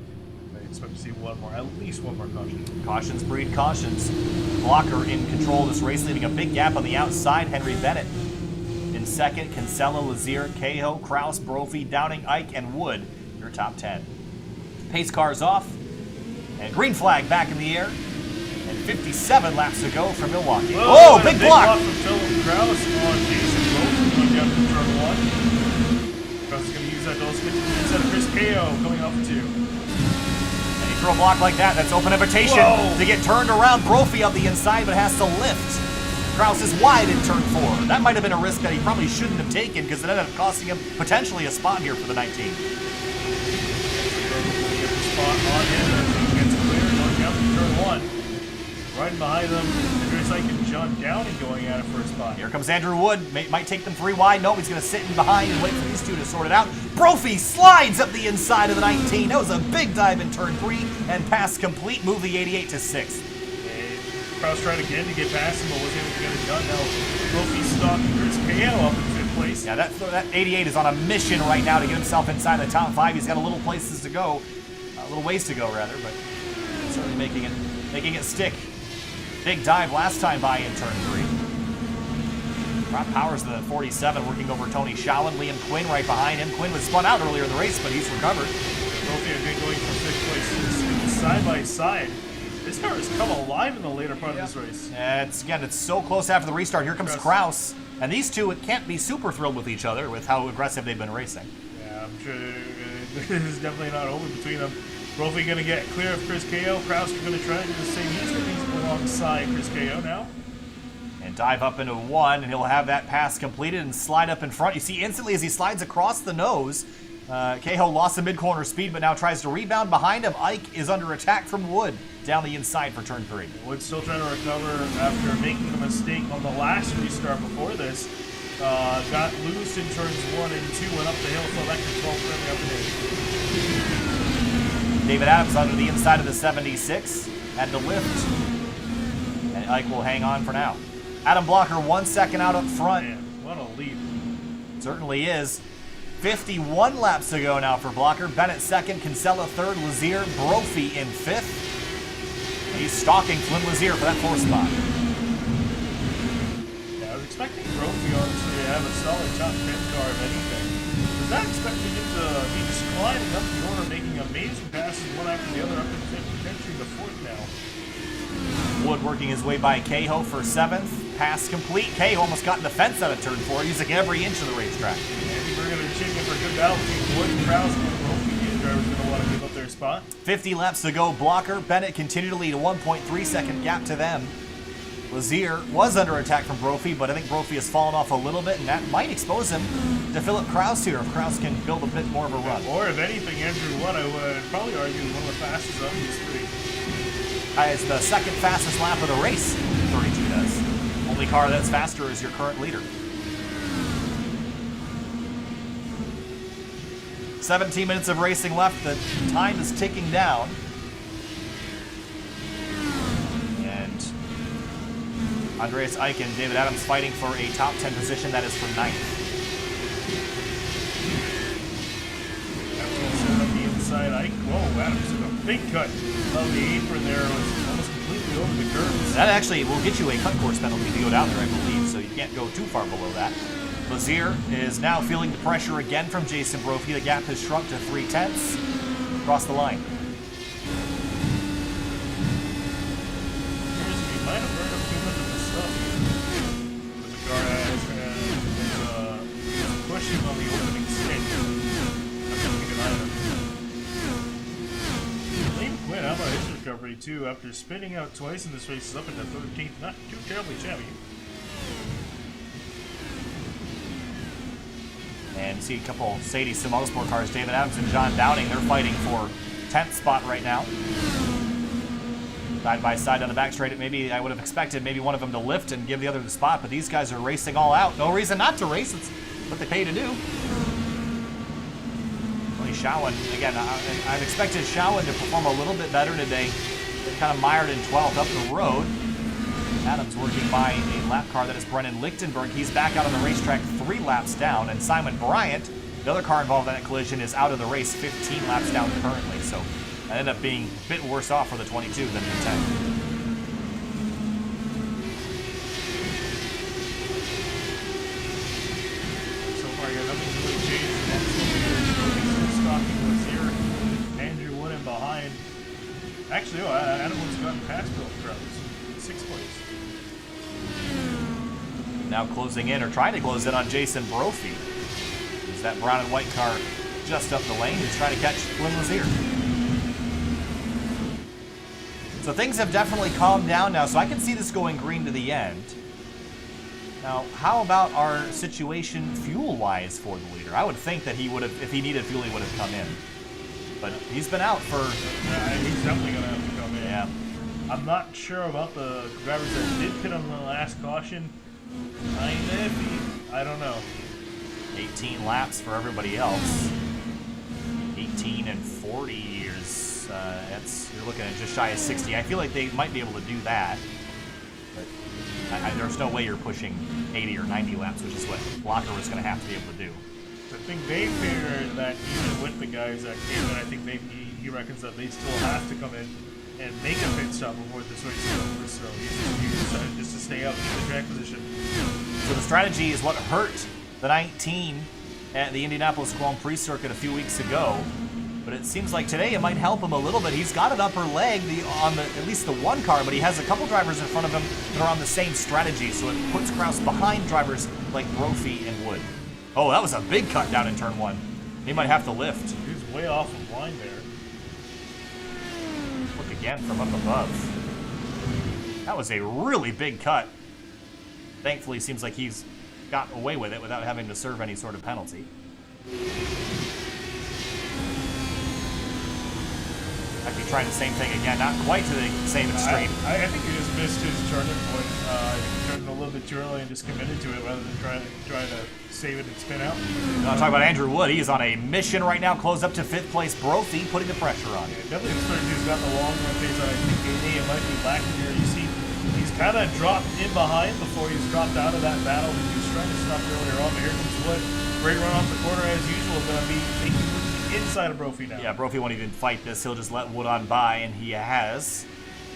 Speaker 3: I expect to see at least one more caution.
Speaker 2: Cautions breed cautions. Blocker in control of this race, leaving a big gap on the outside. Henry Bennett in 2nd, Kinsella, Lazier, Cahill, Kraus, Brophy, Downing, Ike, and Wood, your top 10. Pace cars off, and green flag back in the air. 57 laps to go from Milwaukee.
Speaker 3: Whoa,
Speaker 2: big block!
Speaker 3: From Philip Kraus on Jason Rose going down to turn 1. Kraus is going to use that double spin instead of Chris KO coming off the 2.
Speaker 2: And you throw a block like that, that's open invitation
Speaker 3: Whoa.
Speaker 2: to get turned around. Brophy up the inside, but has to lift. Kraus is wide in turn 4. That might have been a risk that he probably shouldn't have taken because it ended up costing him potentially a spot here for the 19.
Speaker 3: Spot on him as he gets clear going down to turn 1. Right behind them, Andreas Ike and John Downing going at it for a spot.
Speaker 2: Here comes Andrew Wood. Might take them 3 wide. No, he's going to sit in behind and wait for these two to sort it out. Brophy slides up the inside of the 19. That was a big dive in turn 3 and pass complete. Move the 88 to 6th.
Speaker 3: Kraus tried again to get past him, but wasn't able to get it done. Now, Brophy stalking Chris KO up in 5th place.
Speaker 2: Yeah, that 88 is on a mission right now to get himself inside the top 5. He's got a little places to go, a little ways to go rather, but certainly making it stick. Big dive last time by in turn 3. Rob Powers, the 47, working over Tony Schowen. Liam Quinn right behind him. Quinn was spun out earlier in the race, but he's recovered.
Speaker 3: Brophy again going from 5th place side by side. This car has come alive in the later part of this race.
Speaker 2: It's so close after the restart. Here comes Kraus. And these two can't be super thrilled with each other with how aggressive they've been racing.
Speaker 3: Yeah, I'm sure this is definitely not over between them. Brophy going to get clear of Chris KO. Kraus is going to try to do the same. He's going to be alongside Chris KO now.
Speaker 2: And dive up into 1, and he'll have that pass completed and slide up in front. You see instantly as he slides across the nose, Cahill lost the mid-corner speed, but now tries to rebound behind him. Ike is under attack from Wood down the inside for turn 3.
Speaker 3: Wood's still trying to recover after making a mistake on the last restart before this. Got loose in turns 1 and 2, went up the hill, so that control firmly up and in.
Speaker 2: David Adams under the inside of the 76, had to lift, and Ike will hang on for now. Adam Blocker 1 second out up front.
Speaker 3: Man, what a lead.
Speaker 2: Certainly is. 51 laps to go now for Blocker. Bennett second, Kinsella third, Lazier, Brophy in 5th. And he's stalking Flynn Lazier for that 4th spot.
Speaker 3: Yeah, I was expecting Brophy honestly to have a solid top 10 car if anything. Was not expecting him to be just climbing up the order, making amazing passes one after the other up in 5th, potentially the 4th now.
Speaker 2: Wood working his way by Cahill for 7th. Pass complete. Cahill almost got in the fence out of turn 4, using every inch of the racetrack.
Speaker 3: And we're going to chicken for a good battle between Wood and Kraus. Brophy, these drivers going to want to give up their spot.
Speaker 2: 50 laps to go. Blocker, Bennett continue to lead, a 1.3 second gap to them. Lazier was under attack from Brophy, but I think Brophy has fallen off a little bit, and that might expose him to Philip Kraus here if Kraus can build a bit more of a run.
Speaker 3: Or if anything, Andrew Wood, I would probably argue, is one of the fastest of these 3.
Speaker 2: It's the second fastest lap of the race, 32 does. Only car that's faster is your current leader. 17 minutes of racing left. The time is ticking down. And Andreas Ike and David Adams fighting for a top 10 position. That is for 9th.
Speaker 3: Up the inside, Ike. Whoa, Adams took a big cut of the apron there. It was almost completely over the curves.
Speaker 2: That actually will get you a cut course penalty to go down there, I believe, so you can't go too far below that. Lazier is now feeling the pressure again from Jason Brophy. The gap has shrunk to 3/10 across the line.
Speaker 3: He might have burned up too much of the stuff. But the car is pushing on the opening stint. That's going to keep an eye on him. Liam Quinn, how about his recovery too? After spinning out twice in this race, is up into 13th. Not too terribly shabby.
Speaker 2: And see a couple Sadie Sim Motorsport cars, David Adams and John Downing. They're fighting for 10th spot right now. Side by side on the back straight. Maybe I would have expected maybe one of them to lift and give the other the spot, but these guys are racing all out. No reason not to race. It's what they pay to do. Tony Schowen, again, I've expected Schowen to perform a little bit better today. They're kind of mired in 12th up the road. Adams working by a lap car that is Brennan Lichtenberg. He's back out on the racetrack 3 laps down. And Simon Bryant, the other car involved in that collision, is out of the race 15 laps down currently. So that ended up being a bit worse off for the 22 than the 10.
Speaker 3: So far, yeah, nothing's really changed. He's stalking Lazier. Andrew Wood in behind. Actually, Adam Wood's gotten past Bill Kraus. 6th place.
Speaker 2: Now closing in, or trying to close in on Jason Brophy. He's that brown and white car just up the lane is trying to catch Flynn Lazier. So things have definitely calmed down now, so I can see this going green to the end. Now, how about our situation fuel-wise for the leader? I would think that he would have, if he needed fuel, he would have come in. But he's been out for...
Speaker 3: he's definitely going to have to come in.
Speaker 2: Yeah.
Speaker 3: I'm not sure about the drivers that did pit on the last caution. Kinda iffy. I don't know.
Speaker 2: 18 laps for everybody else. 18 and 40 years. You're looking at just shy of 60. I feel like they might be able to do that. But there's no way you're pushing 80 or 90 laps, which is what Blocker was going to have to be able to do.
Speaker 3: I think they figured that even with the guys that came in, I think he reckons that they still have to come in and make a pit stop before this race is over. So he decided just to stay out in the track position.
Speaker 2: So the strategy is what hurt the 19 at the Indianapolis Grand Prix circuit a few weeks ago. But it seems like today it might help him a little bit. He's got an upper leg on at least the one car, but he has a couple drivers in front of him that are on the same strategy, so it puts Kraus behind drivers like Brophy and Wood. Oh, that was a big cut down in turn 1. He might have to lift.
Speaker 3: He's way off of line there.
Speaker 2: Look again from up above. That was a really big cut. Thankfully, it seems like he's got away with it without having to serve any sort of penalty. Might be trying the same thing again, not quite to the same extreme.
Speaker 3: I think he just missed his turning point. He turned a little bit too early and just committed to it rather than trying to save it and spin out.
Speaker 2: I'll talk about Andrew Wood. He is on a mission right now, close up to 5th place. Brophy putting the pressure on.
Speaker 3: Yeah, definitely looks like he's got the long run pace on. I think it might be lacking here. You see, he's kind of dropped in behind before he's dropped out of that battle. He was trying to stop earlier on, but here comes Wood. Great run off the corner as usual. Going to be taking inside of Brophy now.
Speaker 2: Yeah, Brophy won't even fight this. He'll just let Wood on by, and he has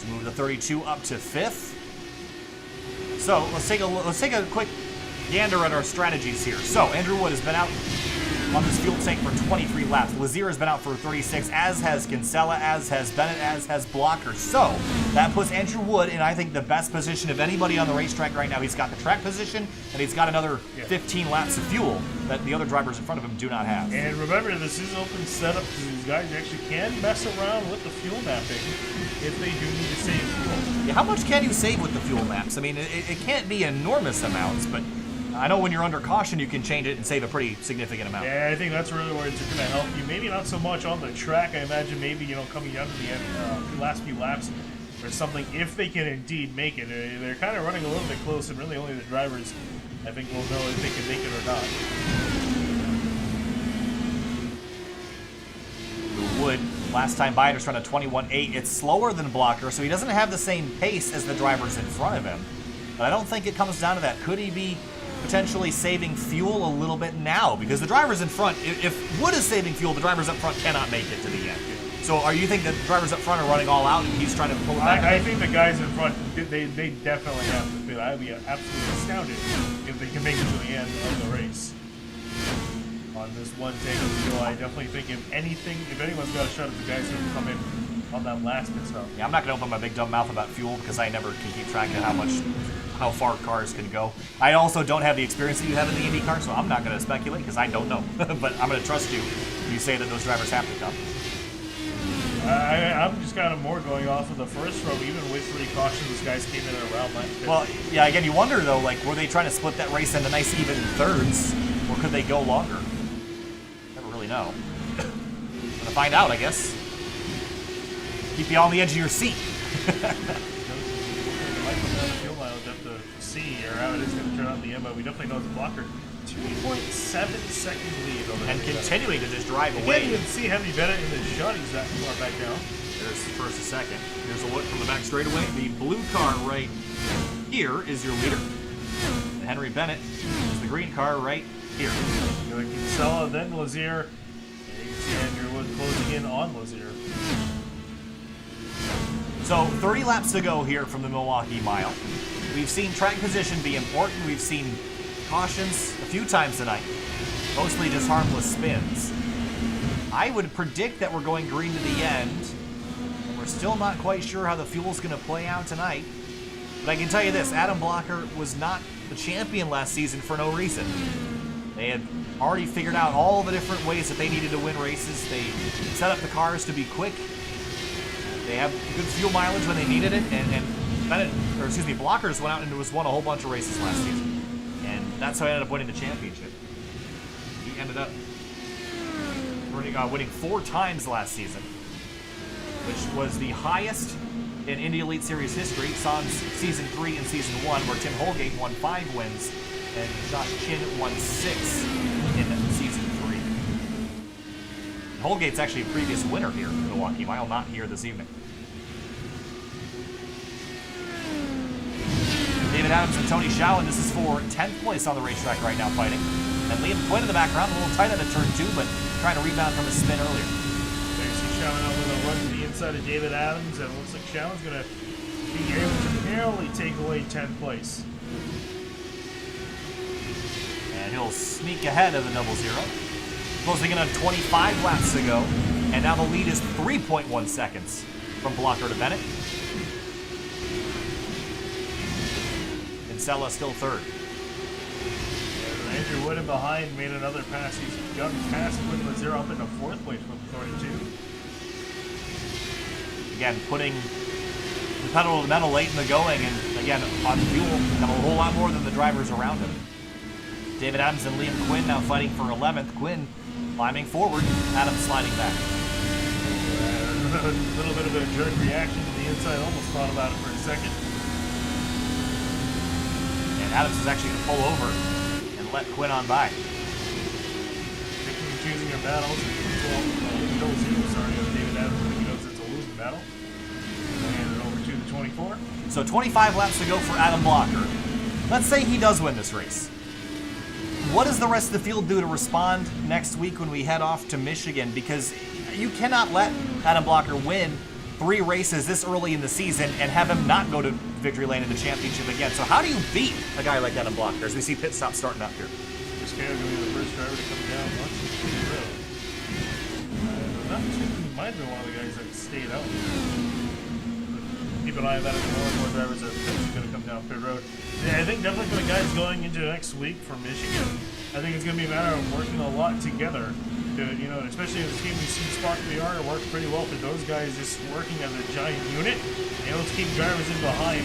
Speaker 2: to move the 32 up to 5th. So let's take a quick gander at our strategies here. So Andrew Wood has been out on this fuel tank for 23 laps. Lazier has been out for 36, as has Kinsella, as has Bennett, as has Blocker. So that puts Andrew Wood in, I think, the best position of anybody on the racetrack right now. He's got the track position, and he's got another 15 laps of fuel that the other drivers in front of him do not have.
Speaker 3: And remember, this is open setup because these guys actually can mess around with the fuel mapping if they do need to save fuel.
Speaker 2: Yeah, how much can you save with the fuel maps? I mean, it can't be enormous amounts, but I know when you're under caution, you can change it and save a pretty significant amount.
Speaker 3: Yeah, I think that's really where it's going to help you. Maybe not so much on the track. I imagine maybe, coming down to the end, last few laps or something, if they can indeed make it. They're kind of running a little bit close, and really only the drivers, I think, will know if they can make it or not.
Speaker 2: Wood, last time by, just run a 21.8. It's slower than Blocker, so he doesn't have the same pace as the drivers in front of him. But I don't think it comes down to that. Could he be potentially saving fuel a little bit now? Because the drivers in front, if Wood is saving fuel, the drivers up front cannot make it to the end. So are you think that the drivers up front are running all out and he's trying to pull it back?
Speaker 3: I think the guys in front, they definitely have to feel. I'd be absolutely astounded if they can make it to the end of the race. On this one tank of fuel, I definitely think if anyone's got a shot at the guys who come in on that last pit stop.
Speaker 2: Yeah, I'm not going to open my big dumb mouth about fuel because I never can keep track of how far cars can go. I also don't have the experience that you have in the IndyCar, so I'm not going to speculate because I don't know. But I'm going to trust you when you say that those drivers have to come.
Speaker 3: I'm just kind of more going off of the first row. Even with 3 cautions, these guys came in at around lap 50.
Speaker 2: Well, yeah, again, you wonder, though, like, were they trying to split that race into nice even thirds, or could they go longer? Never really know. Gonna find out, I guess. Keep you on the edge of your seat.
Speaker 3: To see here how it is going to turn out in the end, but we definitely know it's a Blocker. 2.7 second lead over
Speaker 2: and continuing to just drive
Speaker 3: away.
Speaker 2: away.
Speaker 3: You can't even see Heavy Bennett in the shot. He's that far back down.
Speaker 2: There's first and second. Here's a look from the back straightaway. The blue car right here is your leader. And Henry Bennett is the green car right here.
Speaker 3: Kinsella, then Lazier. And you can see Andrew Wood closing in on Lazier.
Speaker 2: So 30 laps to go here from the Milwaukee Mile. We've seen track position be important. We've seen cautions a few times tonight. Mostly just harmless spins. I would predict that we're going green to the end. And we're still not quite sure how the fuel's going to play out tonight. But I can tell you this, Adam Blocker was not the champion last season for no reason. They had already figured out all the different ways that they needed to win races. They set up the cars to be quick. They have good fuel mileage when they needed it, and Blockers went out and won a whole bunch of races last season. And that's how he ended up winning the championship. He ended up winning 4 times last season, which was the highest in Indy Elite Series history. Sans Season 3 and Season 1, where Tim Holgate won 5 wins, and Josh Chin won 6 in Season 3. Holgate's actually a previous winner here in Milwaukee Mile, not here this evening. David Adams and Tony Schauen, this is for 10th place on the racetrack right now fighting. And Liam Quinn in the background, a little tight out of turn 2, but trying to rebound from a spin earlier.
Speaker 3: There you see Schauen out with a run to the inside of David Adams, and it looks like Schauen's going to be able to barely take away 10th place.
Speaker 2: And he'll sneak ahead of the 0-0. Closing in on 25 laps to go, and now the lead is 3.1 seconds from Blocker to Bennett. Sella still third.
Speaker 3: Yeah, Andrew Wood in behind made another pass. He's got past Quinn Lazero up into 4th place from 32.
Speaker 2: Again, putting the pedal to the metal late in the going, and again, on fuel, got a whole lot more than the drivers around him. David Adams and Liam Quinn now fighting for 11th. Quinn climbing forward, Adams sliding back.
Speaker 3: A little bit of a jerk reaction to the inside, almost thought about it for a second.
Speaker 2: Adams is actually going to pull over and let Quinn on by.
Speaker 3: Picking and choosing your battles. David Adams when he knows it's a losing battle. And hand it over to the 24.
Speaker 2: So 25 laps to go for Adam Blocker. Let's say he does win this race. What does the rest of the field do to respond next week when we head off to Michigan? Because you cannot let Adam Blocker win 3 races this early in the season and have him not go to victory lane in the championship again. So how do you beat a guy like Adam Blocker as we see pit stop starting up here?
Speaker 3: This guy is going to be the first driver to come down once in the road. He might have been one of the guys that stayed out. Keep an eye on that as more and more drivers are going to come down pit road. Yeah, I think definitely for the guys going into next week from Michigan, I think it's going to be a matter of working a lot together. You know, especially in this game, we've seen Spark VR work pretty well for those guys just working as a giant unit, and able to keep drivers in behind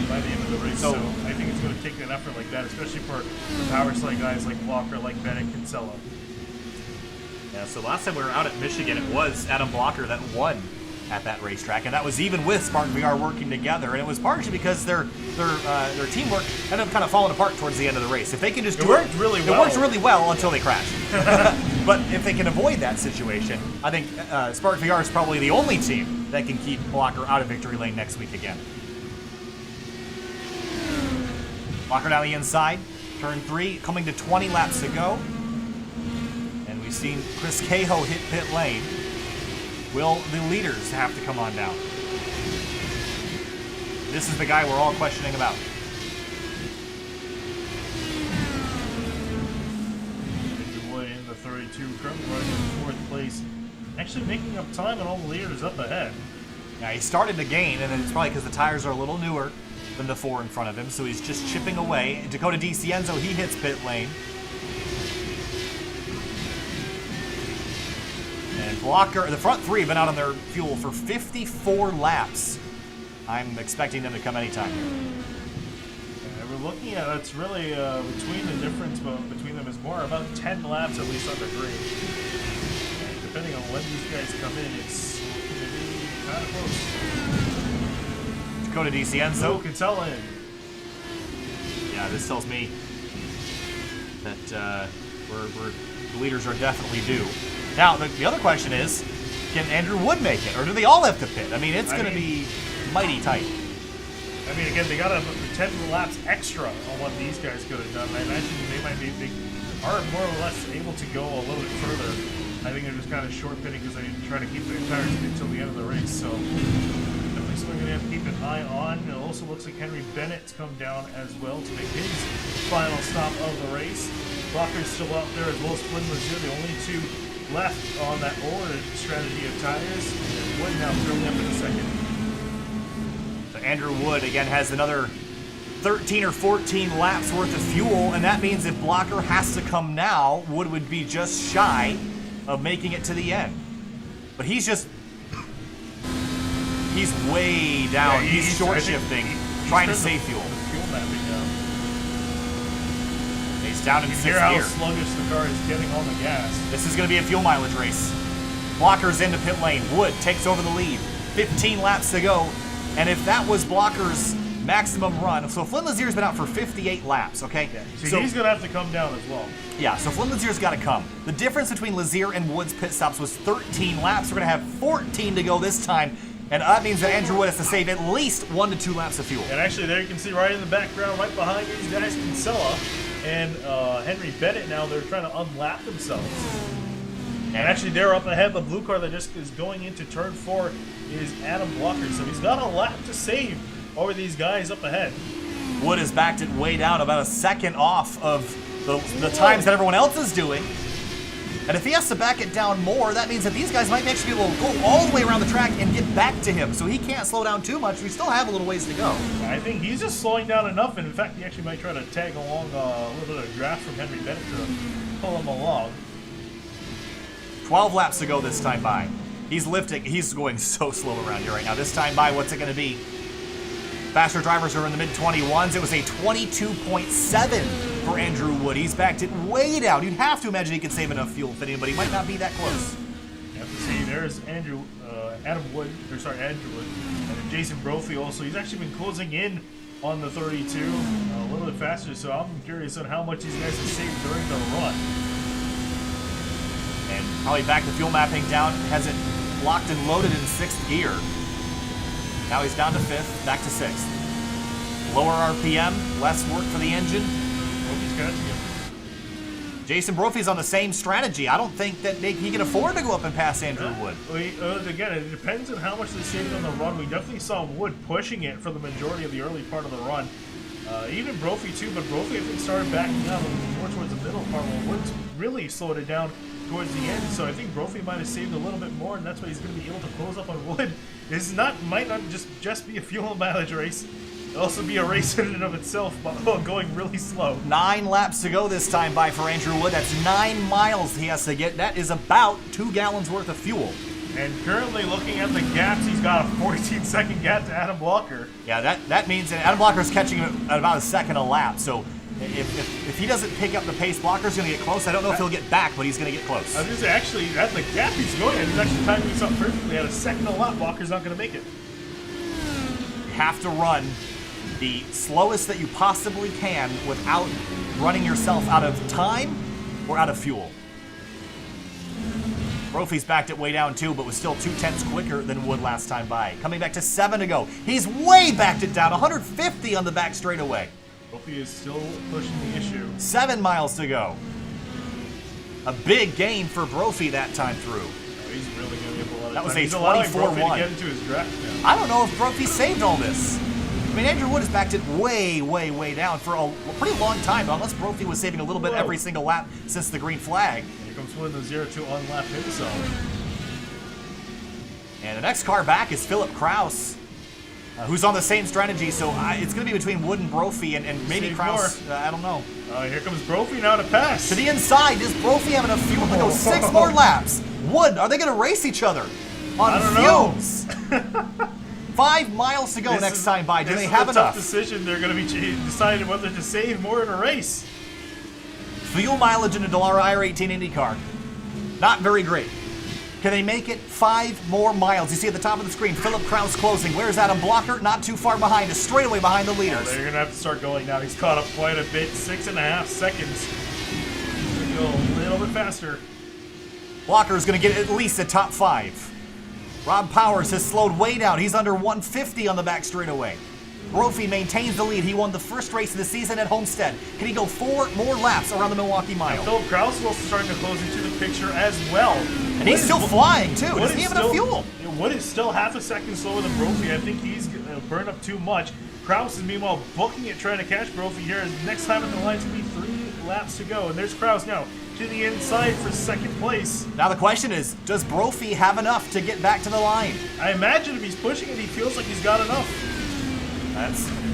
Speaker 3: by the end of the race. So I think it's going to take an effort like that, especially for the power slide guys like Blocker, like Bennett, Kinsella.
Speaker 2: Yeah, so last time we were out at Michigan, it was Adam Blocker that won at that racetrack, and that was even with Spark VR working together, and it was partially because their teamwork ended up kind of falling apart towards the end of the race. If they can just
Speaker 3: It worked really well
Speaker 2: until they crashed. But if they can avoid that situation, I think Spark VR is probably the only team that can keep Blocker out of victory lane next week again. Blocker down the inside, turn 3, coming to 20 laps to go, and we've seen Chris Cahoe hit pit lane. Will the leaders have to come on down? This is the guy we're all questioning about.
Speaker 3: Wood in the 32, currently running in 4th place. Actually making up time and all the leaders up ahead.
Speaker 2: Now he started to gain, and it's probably because the tires are a little newer than the 4 in front of him, so he's just chipping away. Dakota DiCienzo, he hits pit lane. And Blocker, the front 3 have been out on their fuel for 54 laps. I'm expecting them to come anytime here.
Speaker 3: We're looking at it's really between the difference between them is more about 10 laps at least under green. And depending on when these guys come in, it's going to be kind of close.
Speaker 2: Dakota DiCienzo.
Speaker 3: Kinsella in.
Speaker 2: Yeah, this tells me that the leaders are definitely due. Now, the other question is, can Andrew Wood make it, or do they all have to pit? I mean, it's going to be mighty tight.
Speaker 3: I mean, again, they got 10 laps extra on what these guys could have done. I imagine they are more or less able to go a little bit further. I think they're just kind of short pitting because they try to keep their tires until the end of the race. So definitely something we're going to have to keep an eye on. It also looks like Henry Bennett's come down as well to make his final stop of the race. Blocker's still out there as well as Flynn Lazio, the only 2 left on that old strategy of tires. Wood now thrown up in a second.
Speaker 2: So Andrew Wood again has another 13 or 14 laps worth of fuel, and that means if Blocker has to come now, Wood would be just shy of making it to the end. But he's way down.
Speaker 3: Yeah,
Speaker 2: he's short shifting, trying to save fuel.
Speaker 3: Fuel mapping down.
Speaker 2: He's down in
Speaker 3: You
Speaker 2: sixth
Speaker 3: hear how
Speaker 2: gear.
Speaker 3: sluggish the car is getting on the gas.
Speaker 2: This is going to be a fuel mileage race. Blocker's into pit lane. Wood takes over the lead. 15 laps to go. And if that was Blocker's maximum run, so Flynn Lazier's been out for 58 laps, okay?
Speaker 3: Yeah. So he's going to have to come down as well.
Speaker 2: Yeah, so Flynn Lazier's got to come. The difference between Lazier and Wood's pit stops was 13 laps. We're going to have 14 to go this time. And that means that Andrew Wood has to save at least 1 to 2 laps of fuel.
Speaker 3: And actually, there you can see right in the background, right behind these guys, Kinsella and Henry Bennett now, they're trying to unlap themselves. And actually, they're up ahead. The blue car that just is going into turn 4 is Adam Blocker. So he's got a lap to save over these guys up ahead.
Speaker 2: Wood is backed it way down, about a second off of the times that everyone else is doing. And if he has to back it down more, that means that these guys might actually be able to go all the way around the track and get back to him. So he can't slow down too much. We still have a little ways to go.
Speaker 3: I think he's just slowing down enough, and in fact, he actually might try to tag along a little bit of draft from Henry Bennett to pull him along.
Speaker 2: 12 laps to go this time by. He's lifting. He's going so slow around here right now. This time by, what's it going to be? Faster drivers are in the mid-21s. It was a 22.7 for Andrew Wood. He's backed it way down. You'd have to imagine he could save enough fuel fitting, but he might not be that close.
Speaker 3: You have to see, there's Andrew Wood, and Jason Brophy also. He's actually been closing in on the 32 a little bit faster, so I'm curious on how much these guys have saved during the run.
Speaker 2: And probably back the fuel mapping down, has it locked and loaded in 6th gear. Now he's down to 5th, back to 6th. Lower RPM, less work for the engine.
Speaker 3: Brophy's catching him.
Speaker 2: Jason Brophy's on the same strategy. I don't think that he can afford to go up and pass Andrew Wood.
Speaker 3: Again, it depends on how much they saved on the run. We definitely saw Wood pushing it for the majority of the early part of the run. Even Brophy too, but Brophy I think started backing down more towards the middle part, while Wood's really slowed it down towards the end. So I think Brophy might have saved a little bit more, and that's why he's going to be able to close up on Wood. This might not just be a fuel mileage race. It'll also be a race in and of itself, but going really slow. 9
Speaker 2: laps to go this time by for Andrew Wood. That's 9 miles he has to get. That is about 2 gallons worth of fuel.
Speaker 3: And currently looking at the gaps, he's got a 14-second gap to Adam Blocker.
Speaker 2: Yeah, that means that Adam Blocker's catching him at about a second a lap. So if he doesn't pick up the pace, Blocker's going to get close. I don't know if he'll get back, but he's going to get close.
Speaker 3: I was just actually, at the gap he's going at, he's actually timing this up perfectly. At a second a lap, Blocker's not going to make it.
Speaker 2: You have to run the slowest that you possibly can without running yourself out of time or out of fuel. Brophy's backed it way down too, but was still 0.2 quicker than Wood last time by. Coming back to 7 to go. He's way backed it down, 150 on the back straightaway.
Speaker 3: Brophy is still pushing the issue.
Speaker 2: 7 miles to go. A big gain for Brophy that time through.
Speaker 3: Oh, he's really going to get a lot of
Speaker 2: That was
Speaker 3: time.
Speaker 2: a 24-1.
Speaker 3: To get into his draft now.
Speaker 2: I don't know if Brophy saved all this. I mean, Andrew Wood has backed it way, way, way down for a pretty long time, unless Brophy was saving a little bit every single lap since the green flag.
Speaker 3: Here comes Flynn Lazier to unlap himself.
Speaker 2: And the next car back is Philip Kraus, who's on the same strategy, so it's going to be between Wood and Brophy, and maybe
Speaker 3: Save
Speaker 2: Kraus, I don't know.
Speaker 3: Here comes Brophy now to pass.
Speaker 2: To the inside, does Brophy have enough fuel to go 6 more laps? Wood, are they going to race each other on fumes? 5 miles to go next time by. Do they have enough?
Speaker 3: Tough decision. They're going to be deciding whether to save more in a race.
Speaker 2: Fuel mileage in a Dallara IR18 IndyCar. Not very great. Can they make it 5 more miles? You see at the top of the screen, Philip Kraus closing. Where's Adam Blocker? Not too far behind. Just straight away behind the leaders.
Speaker 3: They're going to have to start going now. He's caught up quite a bit. 6.5 seconds. He's going to go a little bit faster.
Speaker 2: Blocker's going to get at least a top 5. Rob Powers has slowed way down. He's under 150 on the back straightaway. Brophy maintains the lead. He won the first race of the season at Homestead. Can he go 4 more laps around the Milwaukee Mile?
Speaker 3: Philip Kraus is also starting to close into the picture as well.
Speaker 2: And he's still flying, too. Does he have enough fuel?
Speaker 3: Wood is still half a second slower than Brophy. I think he's burned up too much. Kraus is meanwhile booking it, trying to catch Brophy here. Next time at the line, it's going to be 3 laps to go. And there's Kraus now to the inside for second place.
Speaker 2: Now the question is, does Brophy have enough to get back to the line?
Speaker 3: I imagine if he's pushing it, he feels like he's got enough.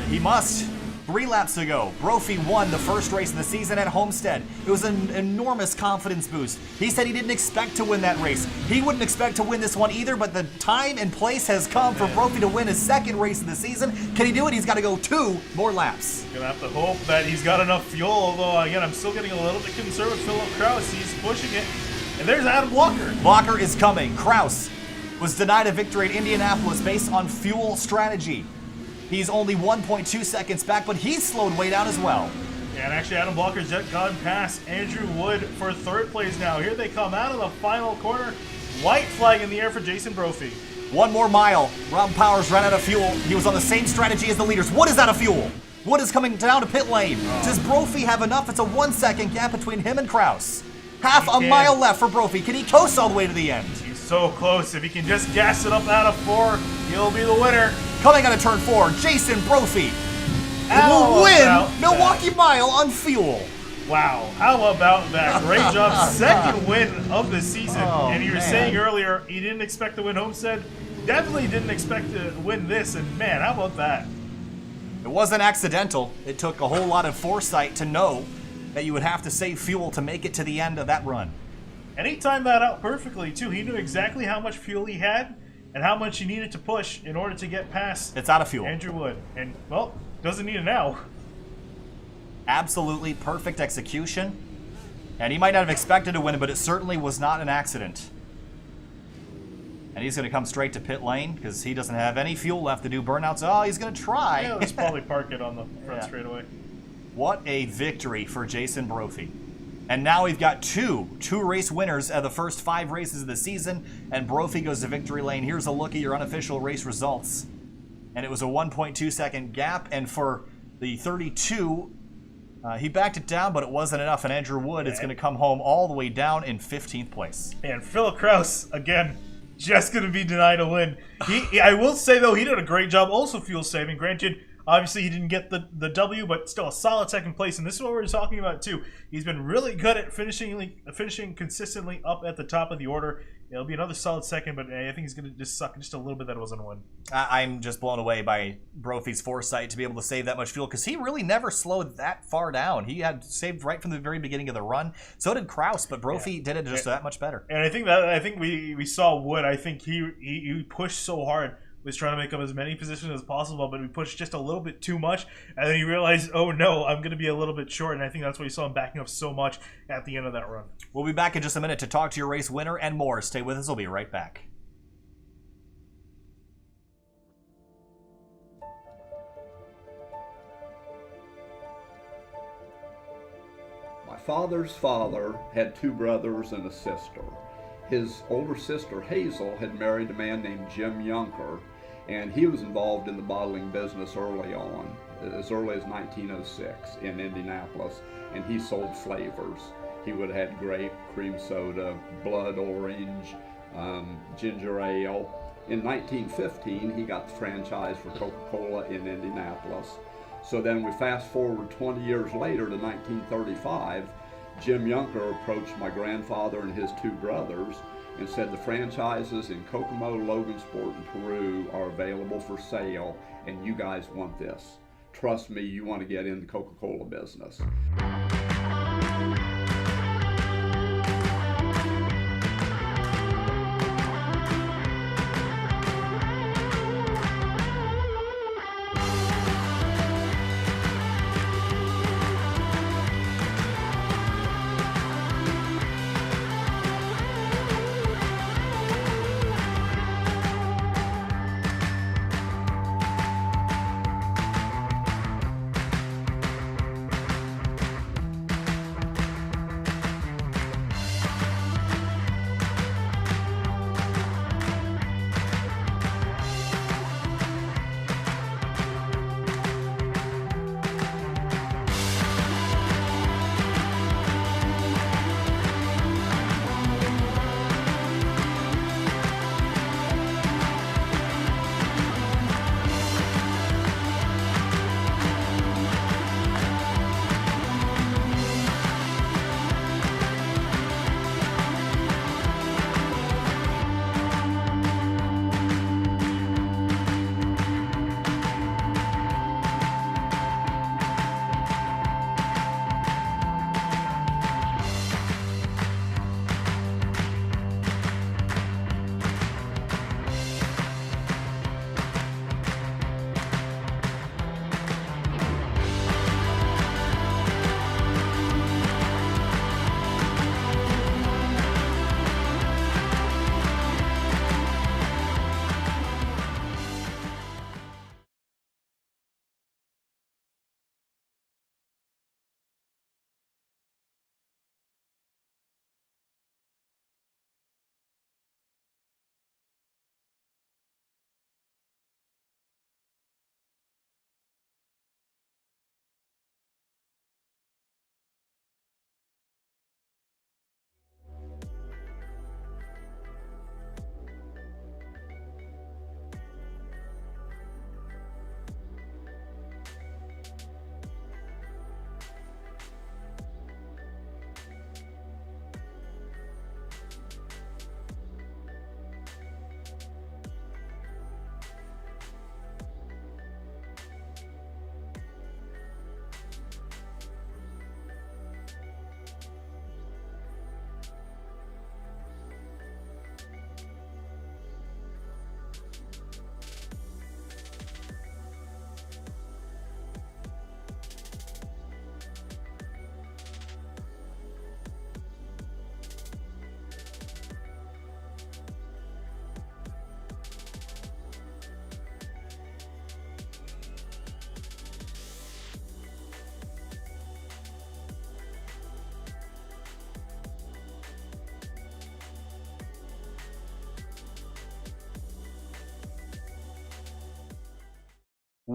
Speaker 2: He must. 3 laps to go. Brophy won the first race of the season at Homestead. It was an enormous confidence boost. He said he didn't expect to win that race. He wouldn't expect to win this one either, but the time and place has come for Brophy to win his second race of the season. Can he do it? He's got to go 2 more laps.
Speaker 3: Gonna have to hope that he's got enough fuel, although again, I'm still getting a little bit concerned with Philip Kraus. He's pushing it. And there's Adam Blocker.
Speaker 2: Blocker is coming. Kraus was denied a victory at Indianapolis based on fuel strategy. He's only 1.2 seconds back, but he's slowed way down as well.
Speaker 3: Yeah, and actually Adam Blocker's just gone past Andrew Wood for 3rd place now. Here they come out of the final corner. White flag in the air for Jason Brophy.
Speaker 2: 1 more mile. Rob Powers ran out of fuel. He was on the same strategy as the leaders. Wood is out of fuel. Wood is coming down to pit lane. Does Brophy have enough? It's a 1-second gap between him and Kraus. Half a mile left for Brophy. Can he coast all the way to the end?
Speaker 3: He's so close. If he can just gas it up out of 4, he'll be the winner.
Speaker 2: Coming out of turn 4, Jason Brophy will win Milwaukee Mile on fuel.
Speaker 3: Wow, how about that? Great job. 2nd win of the season. And you were saying earlier he didn't expect to win Homestead. Definitely didn't expect to win this. And man, how about that?
Speaker 2: It wasn't accidental. It took a whole lot of foresight to know that you would have to save fuel to make it to the end of that run.
Speaker 3: And he timed that out perfectly, too. He knew exactly how much fuel he had and how much he needed to push in order to get past
Speaker 2: It's out of fuel.
Speaker 3: Andrew Wood. And, well, doesn't need it now.
Speaker 2: Absolutely perfect execution. And he might not have expected to win it, but it certainly was not an accident. And he's going to come straight to pit lane because he doesn't have any fuel left to do burnouts. Oh, he's going to try.
Speaker 3: Yeah, let's probably park it on the front straightaway.
Speaker 2: What a victory for Jason Brophy. And now we've got two race winners of the first 5 races of the season, and Brophy goes to victory lane. Here's a look at your unofficial race results. And it was a 1.2 second gap, and for the 32, he backed it down, but it wasn't enough, and Andrew Wood is going to come home all the way down in 15th place.
Speaker 3: And Phil Kraus, again, just going to be denied a win. I will say, though, he did a great job also fuel saving. Granted, obviously, he didn't get the W, but still a solid 2nd place. And this is what we're talking about, too. He's been really good at finishing consistently up at the top of the order. It'll be another solid 2nd, but I think he's going to just suck just a little bit that it wasn't a win.
Speaker 2: I'm just blown away by Brophy's foresight to be able to save that much fuel, because he really never slowed that far down. He had saved right from the very beginning of the run. So did Kraus, but Brophy did it just that much better.
Speaker 3: And I think we saw Wood. I think he pushed so hard. Was trying to make up as many positions as possible, but we pushed just a little bit too much, and then he realized, oh no, I'm going to be a little bit short, and I think that's why you saw him backing up so much at the end of that run.
Speaker 2: We'll be back in just a minute to talk to your race winner and more. Stay with us. We'll be right back.
Speaker 1: My father's father had 2 brothers and a sister. His older sister, Hazel, had married a man named Jim Yunker, and he was involved in the bottling business early on, as early as 1906 in Indianapolis, and he sold flavors. He would have had grape, cream soda, blood orange, ginger ale. In 1915, he got the franchise for Coca-Cola in Indianapolis. So then we fast forward 20 years later to 1935, Jim Yunker approached my grandfather and his 2 brothers and said the franchises in Kokomo, Logansport, and Peru are available for sale, and you guys want this. Trust me, you want to get in the Coca-Cola business.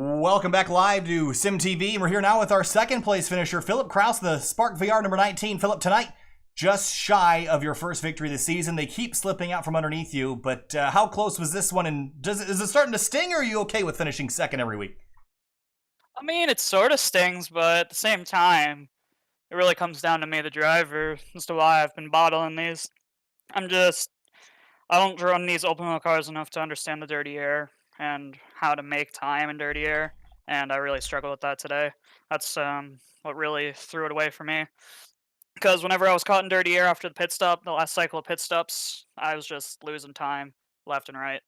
Speaker 2: Welcome back live to Sim TV, and we're here now with our second place finisher, Philip Kraus, the Spark VR number 19. Philip, tonight, just shy of your first victory this season. They keep slipping out from underneath you, but how close was this one, and is it starting to sting, or are you okay with finishing second every week?
Speaker 4: I mean, it sort of stings, but at the same time, it really comes down to me, the driver, as to why I've been bottling these. I don't run these open wheel cars enough to understand the dirty air and how to make time in dirty air, and I really struggle with that today. That's what really threw it away for me. Because whenever I was caught in dirty air after the pit stop, the last cycle of pit stops, I was just losing time left and right.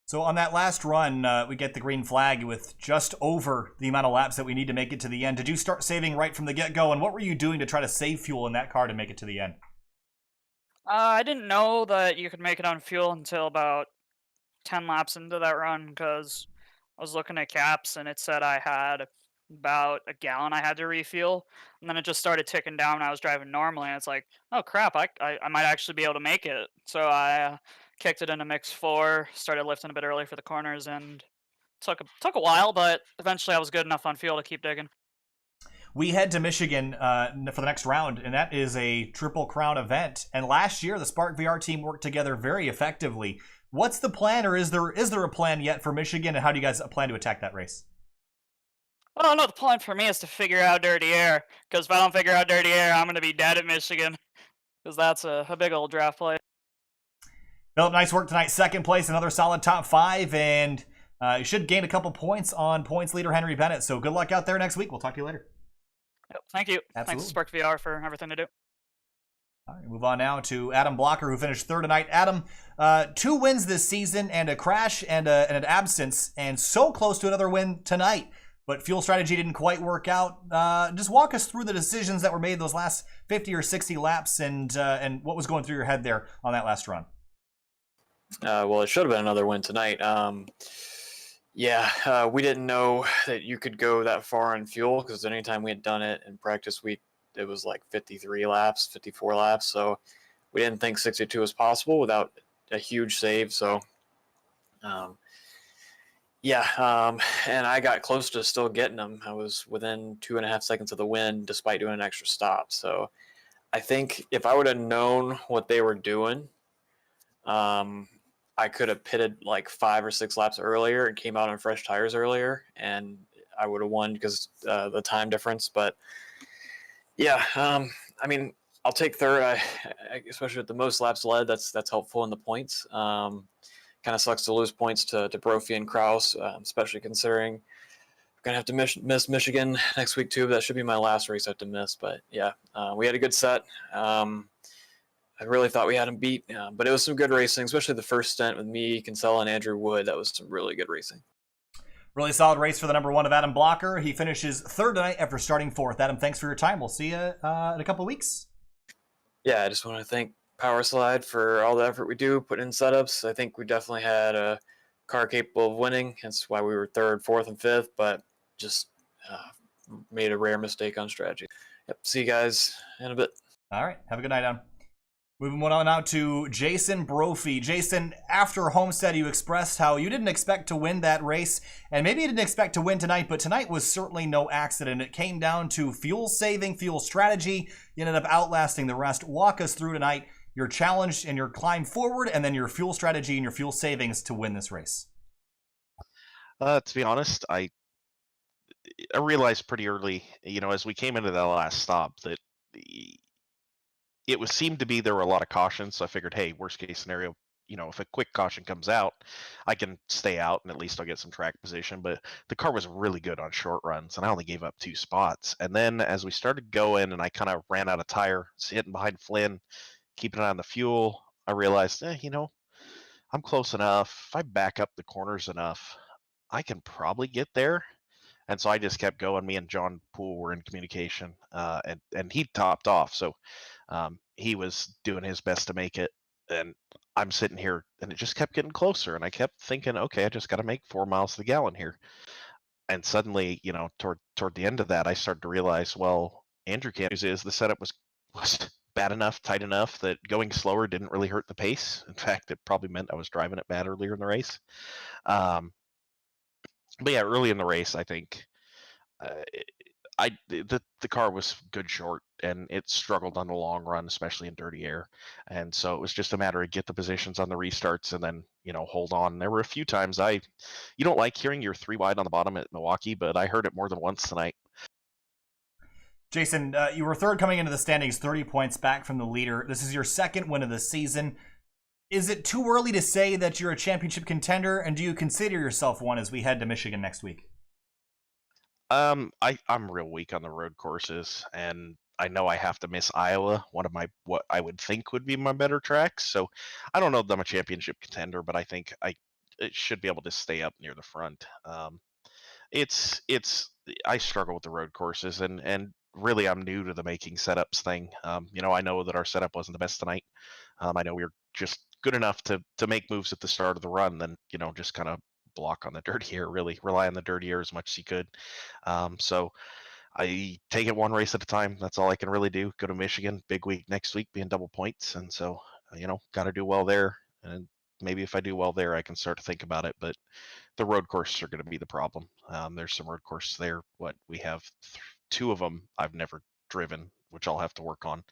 Speaker 2: So on that last run, we get the green flag with just over the amount of laps that we need to make it to the end. Did you start saving right from the get-go, and what were you doing to try to save fuel in that car to make it to the end?
Speaker 4: I didn't know that you could make it on fuel until about 10 laps into that run, because I was looking at caps and it said I had about a gallon I had to refuel, and then it just started ticking down when I was driving normally, and it's like, oh crap, I might actually be able to make it. So I kicked it into mix 4, started lifting a bit early for the corners, and took a while, but eventually I was good enough on fuel to keep digging.
Speaker 2: We head to Michigan for the next round, and that is a Triple Crown event. And last year, the Spark VR team worked together very effectively. What's the plan, or is there a plan yet for Michigan, and how do you guys plan to attack that race?
Speaker 4: Well, no, the plan for me is to figure out dirty air, because if I don't figure out dirty air, I'm going to be dead at Michigan, because that's a big old draft play.
Speaker 2: Philip, nice work tonight. Second place, another solid top 5, and you should gain a couple points on points leader Henry Bennett. So good luck out there next week. We'll talk to you later.
Speaker 4: Yep, thank you.
Speaker 2: Absolutely.
Speaker 4: Thanks to Spark VR for everything to do.
Speaker 2: All right, move on now to Adam Blocker, who finished third tonight. Adam, 2 wins this season and a crash and an absence, and so close to another win tonight. But fuel strategy didn't quite work out. Just walk us through the decisions that were made those last 50 or 60 laps, and what was going through your head there on that last run.
Speaker 5: Well, it should have been another win tonight. We didn't know that you could go that far on fuel, because anytime we had done it in practice, it was like 53 laps, 54 laps. So we didn't think 62 was possible without a huge save. So, and I got close to still getting them. I was within 2.5 seconds of the win, despite doing an extra stop. So I think if I would have known what they were doing, I could have pitted like 5 or 6 laps earlier and came out on fresh tires earlier, and I would have won because the time difference. But I mean, I'll take third, especially with the most laps led. That's helpful in the points. Kind of sucks to lose points to Brophy and Kraus, especially considering I'm gonna have to miss Michigan next week too. But that should be my last race I have to miss. But we had a good set. I really thought we had him beat, but it was some good racing, especially the first stint with me, Kinsella, and Andrew Wood. That was some really good racing.
Speaker 2: Really solid race for the number 1 of Adam Blocker. He finishes third tonight after starting 4th. Adam, thanks for your time. We'll see you in a couple of weeks.
Speaker 5: Yeah, I just want to thank Powerslide for all the effort we do putting in setups. I think we definitely had a car capable of winning. That's why we were 3rd, 4th, and 5th, but just made a rare mistake on strategy. Yep, see you guys in a bit.
Speaker 2: All right, have a good night, Adam. Moving on now to Jason Brophy. Jason, after Homestead, you expressed how you didn't expect to win that race, and maybe you didn't expect to win tonight, but tonight was certainly no accident. It came down to fuel saving, fuel strategy. You ended up outlasting the rest. Walk us through tonight your challenge and your climb forward, and then your fuel strategy and your fuel savings to win this race.
Speaker 6: To be honest, I realized pretty early, as we came into that last stop, that it seemed to be there were a lot of cautions. So I figured, hey, worst case scenario, if a quick caution comes out, I can stay out and at least I'll get some track position. But the car was really good on short runs, and I only gave up 2 spots. And then as we started going and I kind of ran out of tire, sitting behind Flynn, keeping an eye on the fuel, I realized, I'm close enough. If I back up the corners enough, I can probably get there. And so I just kept going. Me and John Poole were in communication, and he topped off. So he was doing his best to make it, and I'm sitting here, and it just kept getting closer. And I kept thinking, okay, I just got to make 4 miles to the gallon here. And suddenly, toward the end of that, I started to realize, well, Andrew Can's is the setup was bad enough, tight enough that going slower didn't really hurt the pace. In fact, it probably meant I was driving it bad earlier in the race. But yeah, early in the race, I think uh, the car was good short, and it struggled on the long run, especially in dirty air. And so it was just a matter of get the positions on the restarts and then hold on. There were a few times you don't like hearing you're 3 wide on the bottom at Milwaukee, but I heard it more than once tonight.
Speaker 2: Jason, you were third coming into the standings, 30 points back from the leader. This is your second win of the season. Is it too early to say that you're a championship contender, and do you consider yourself one as we head to Michigan next week?
Speaker 6: I'm real weak on the road courses, and I know I have to miss Iowa, one of what I would think would be my better tracks. So I don't know that I'm a championship contender, but I think it should be able to stay up near the front. It's I struggle with the road courses, and really I'm new to the making setups thing. I know that our setup wasn't the best tonight. I know we were just good enough to make moves at the start of the run, then just kind of block on the dirty air, really rely on the dirty air as much as you could. So I take it one race at a time. That's all I can really do. Go to Michigan, big week next week, being double points, and so got to do well there. And maybe if I do well there, I can start to think about it. But the road courses are going to be the problem. There's some road courses there. We have 2 of them I've never driven, which I'll have to work on.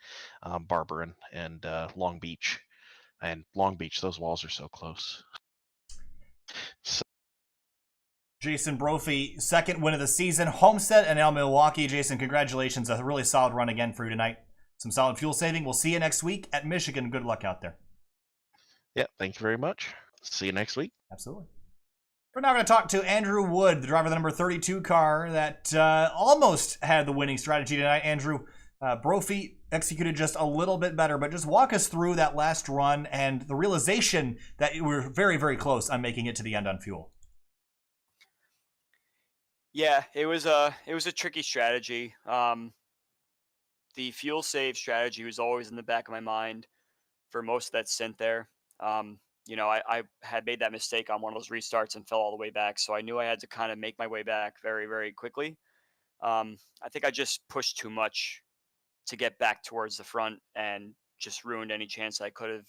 Speaker 6: Barber and Long Beach. And Long Beach, those walls are so close. So,
Speaker 2: Jason Brophy, second win of the season, Homestead and now Milwaukee. Jason, congratulations. A really solid run again for you tonight. Some solid fuel saving. We'll see you next week at Michigan. Good luck out there.
Speaker 6: Yeah, thank you very much. See you next week.
Speaker 2: Absolutely. We're now going to talk to Andrew Wood, the driver of the number 32 car that almost had the winning strategy tonight. Andrew, Brophy executed just a little bit better, but just walk us through that last run and the realization that you were very, very close on making it to the end on fuel.
Speaker 7: Yeah, it was a tricky strategy. The fuel save strategy was always in the back of my mind for most of that stint there. I had made that mistake on one of those restarts and fell all the way back, so I knew I had to kind of make my way back very, very quickly. I think I just pushed too much to get back towards the front and just ruined any chance I could have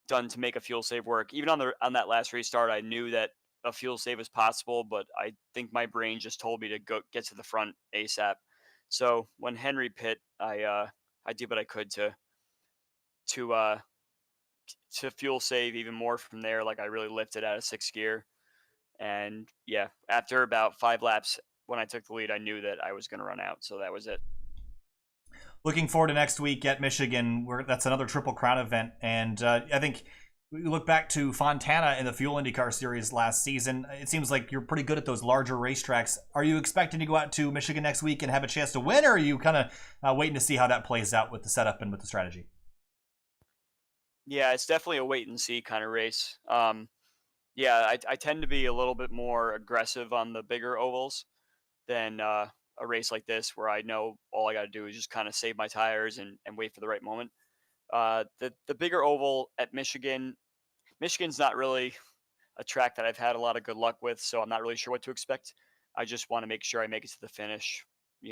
Speaker 7: done to make a fuel save work. Even on that last restart, I knew that a fuel save was possible, but I think my brain just told me to go get to the front ASAP. So when Henry pit, I did what I could to fuel save even more from there. Like I really lifted out of 6th gear, and yeah, after about 5 laps, when I took the lead, I knew that I was going to run out. So that was it.
Speaker 2: Looking forward to next week at Michigan, where that's another Triple Crown event, and I think. We look back to Fontana in the Fuel IndyCar Series last season. It seems like you're pretty good at those larger racetracks. Are you expecting to go out to Michigan next week and have a chance to win, or are you kind of waiting to see how that plays out with the setup and with the strategy?
Speaker 7: Yeah, it's definitely a wait and see kind of race. I tend to be a little bit more aggressive on the bigger ovals than a race like this, where I know all I got to do is just kind of save my tires and wait for the right moment. The bigger oval at Michigan's not really a track that I've had a lot of good luck with, so I'm not really sure what to expect. I just want to make sure I make it to the finish,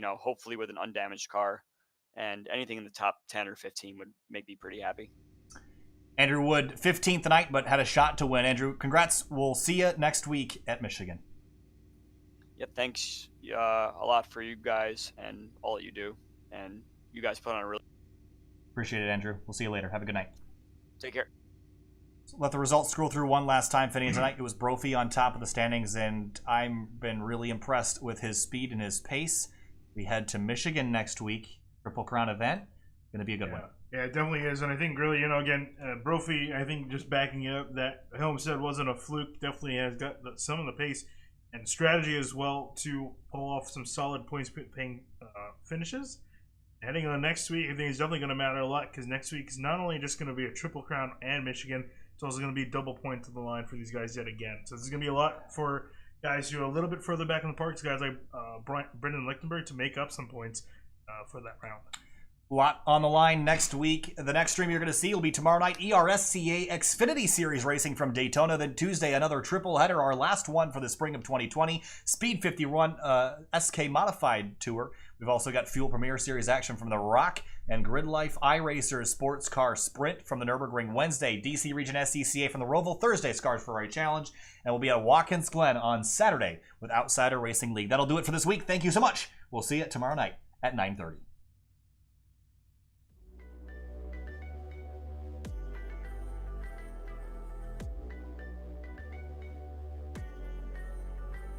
Speaker 7: hopefully with an undamaged car, and anything in the top 10 or 15 would make me pretty happy.
Speaker 2: Andrew Wood, 15th tonight, but had a shot to win. Andrew, congrats. We'll see you next week at Michigan.
Speaker 7: Yep, thanks a lot for you guys and all that you do, and you guys put on a really
Speaker 2: Appreciate it, Andrew. We'll see you later. Have a good night.
Speaker 7: Take care.
Speaker 2: So let the results scroll through one last time. Finny, tonight it was Brophy on top of the standings, and I've been really impressed with his speed and his pace. We head to Michigan next week. Triple Crown event. Going to be a good one.
Speaker 3: Yeah, it definitely is. And I think really, again, Brophy, I think just backing up that Homestead wasn't a fluke, definitely has got some of the pace and strategy as well to pull off some solid points paying finishes. Heading on next week, I think it's definitely going to matter a lot, because next week is not only just going to be a Triple Crown and Michigan, it's also going to be double point to the line for these guys yet again. So this is going to be a lot for guys who are a little bit further back in the parks, guys like Brendan Lichtenberg, to make up some points for that round.
Speaker 2: A lot on the line next week. The next stream you're going to see will be tomorrow night, ERSCA Xfinity Series racing from Daytona. Then Tuesday, another triple header, our last one for the spring of 2020. Speed 51 SK Modified Tour. We've also got Fuel Premier Series action from the Rock and Grid Life iRacers Sports Car Sprint from the Nürburgring Wednesday, DC Region SCCA from the Roval Thursday Scars for Ride Challenge, and we'll be at Watkins Glen on Saturday with Outsider Racing League. That'll do it for this week. Thank you so much. We'll see you tomorrow night at 9:30.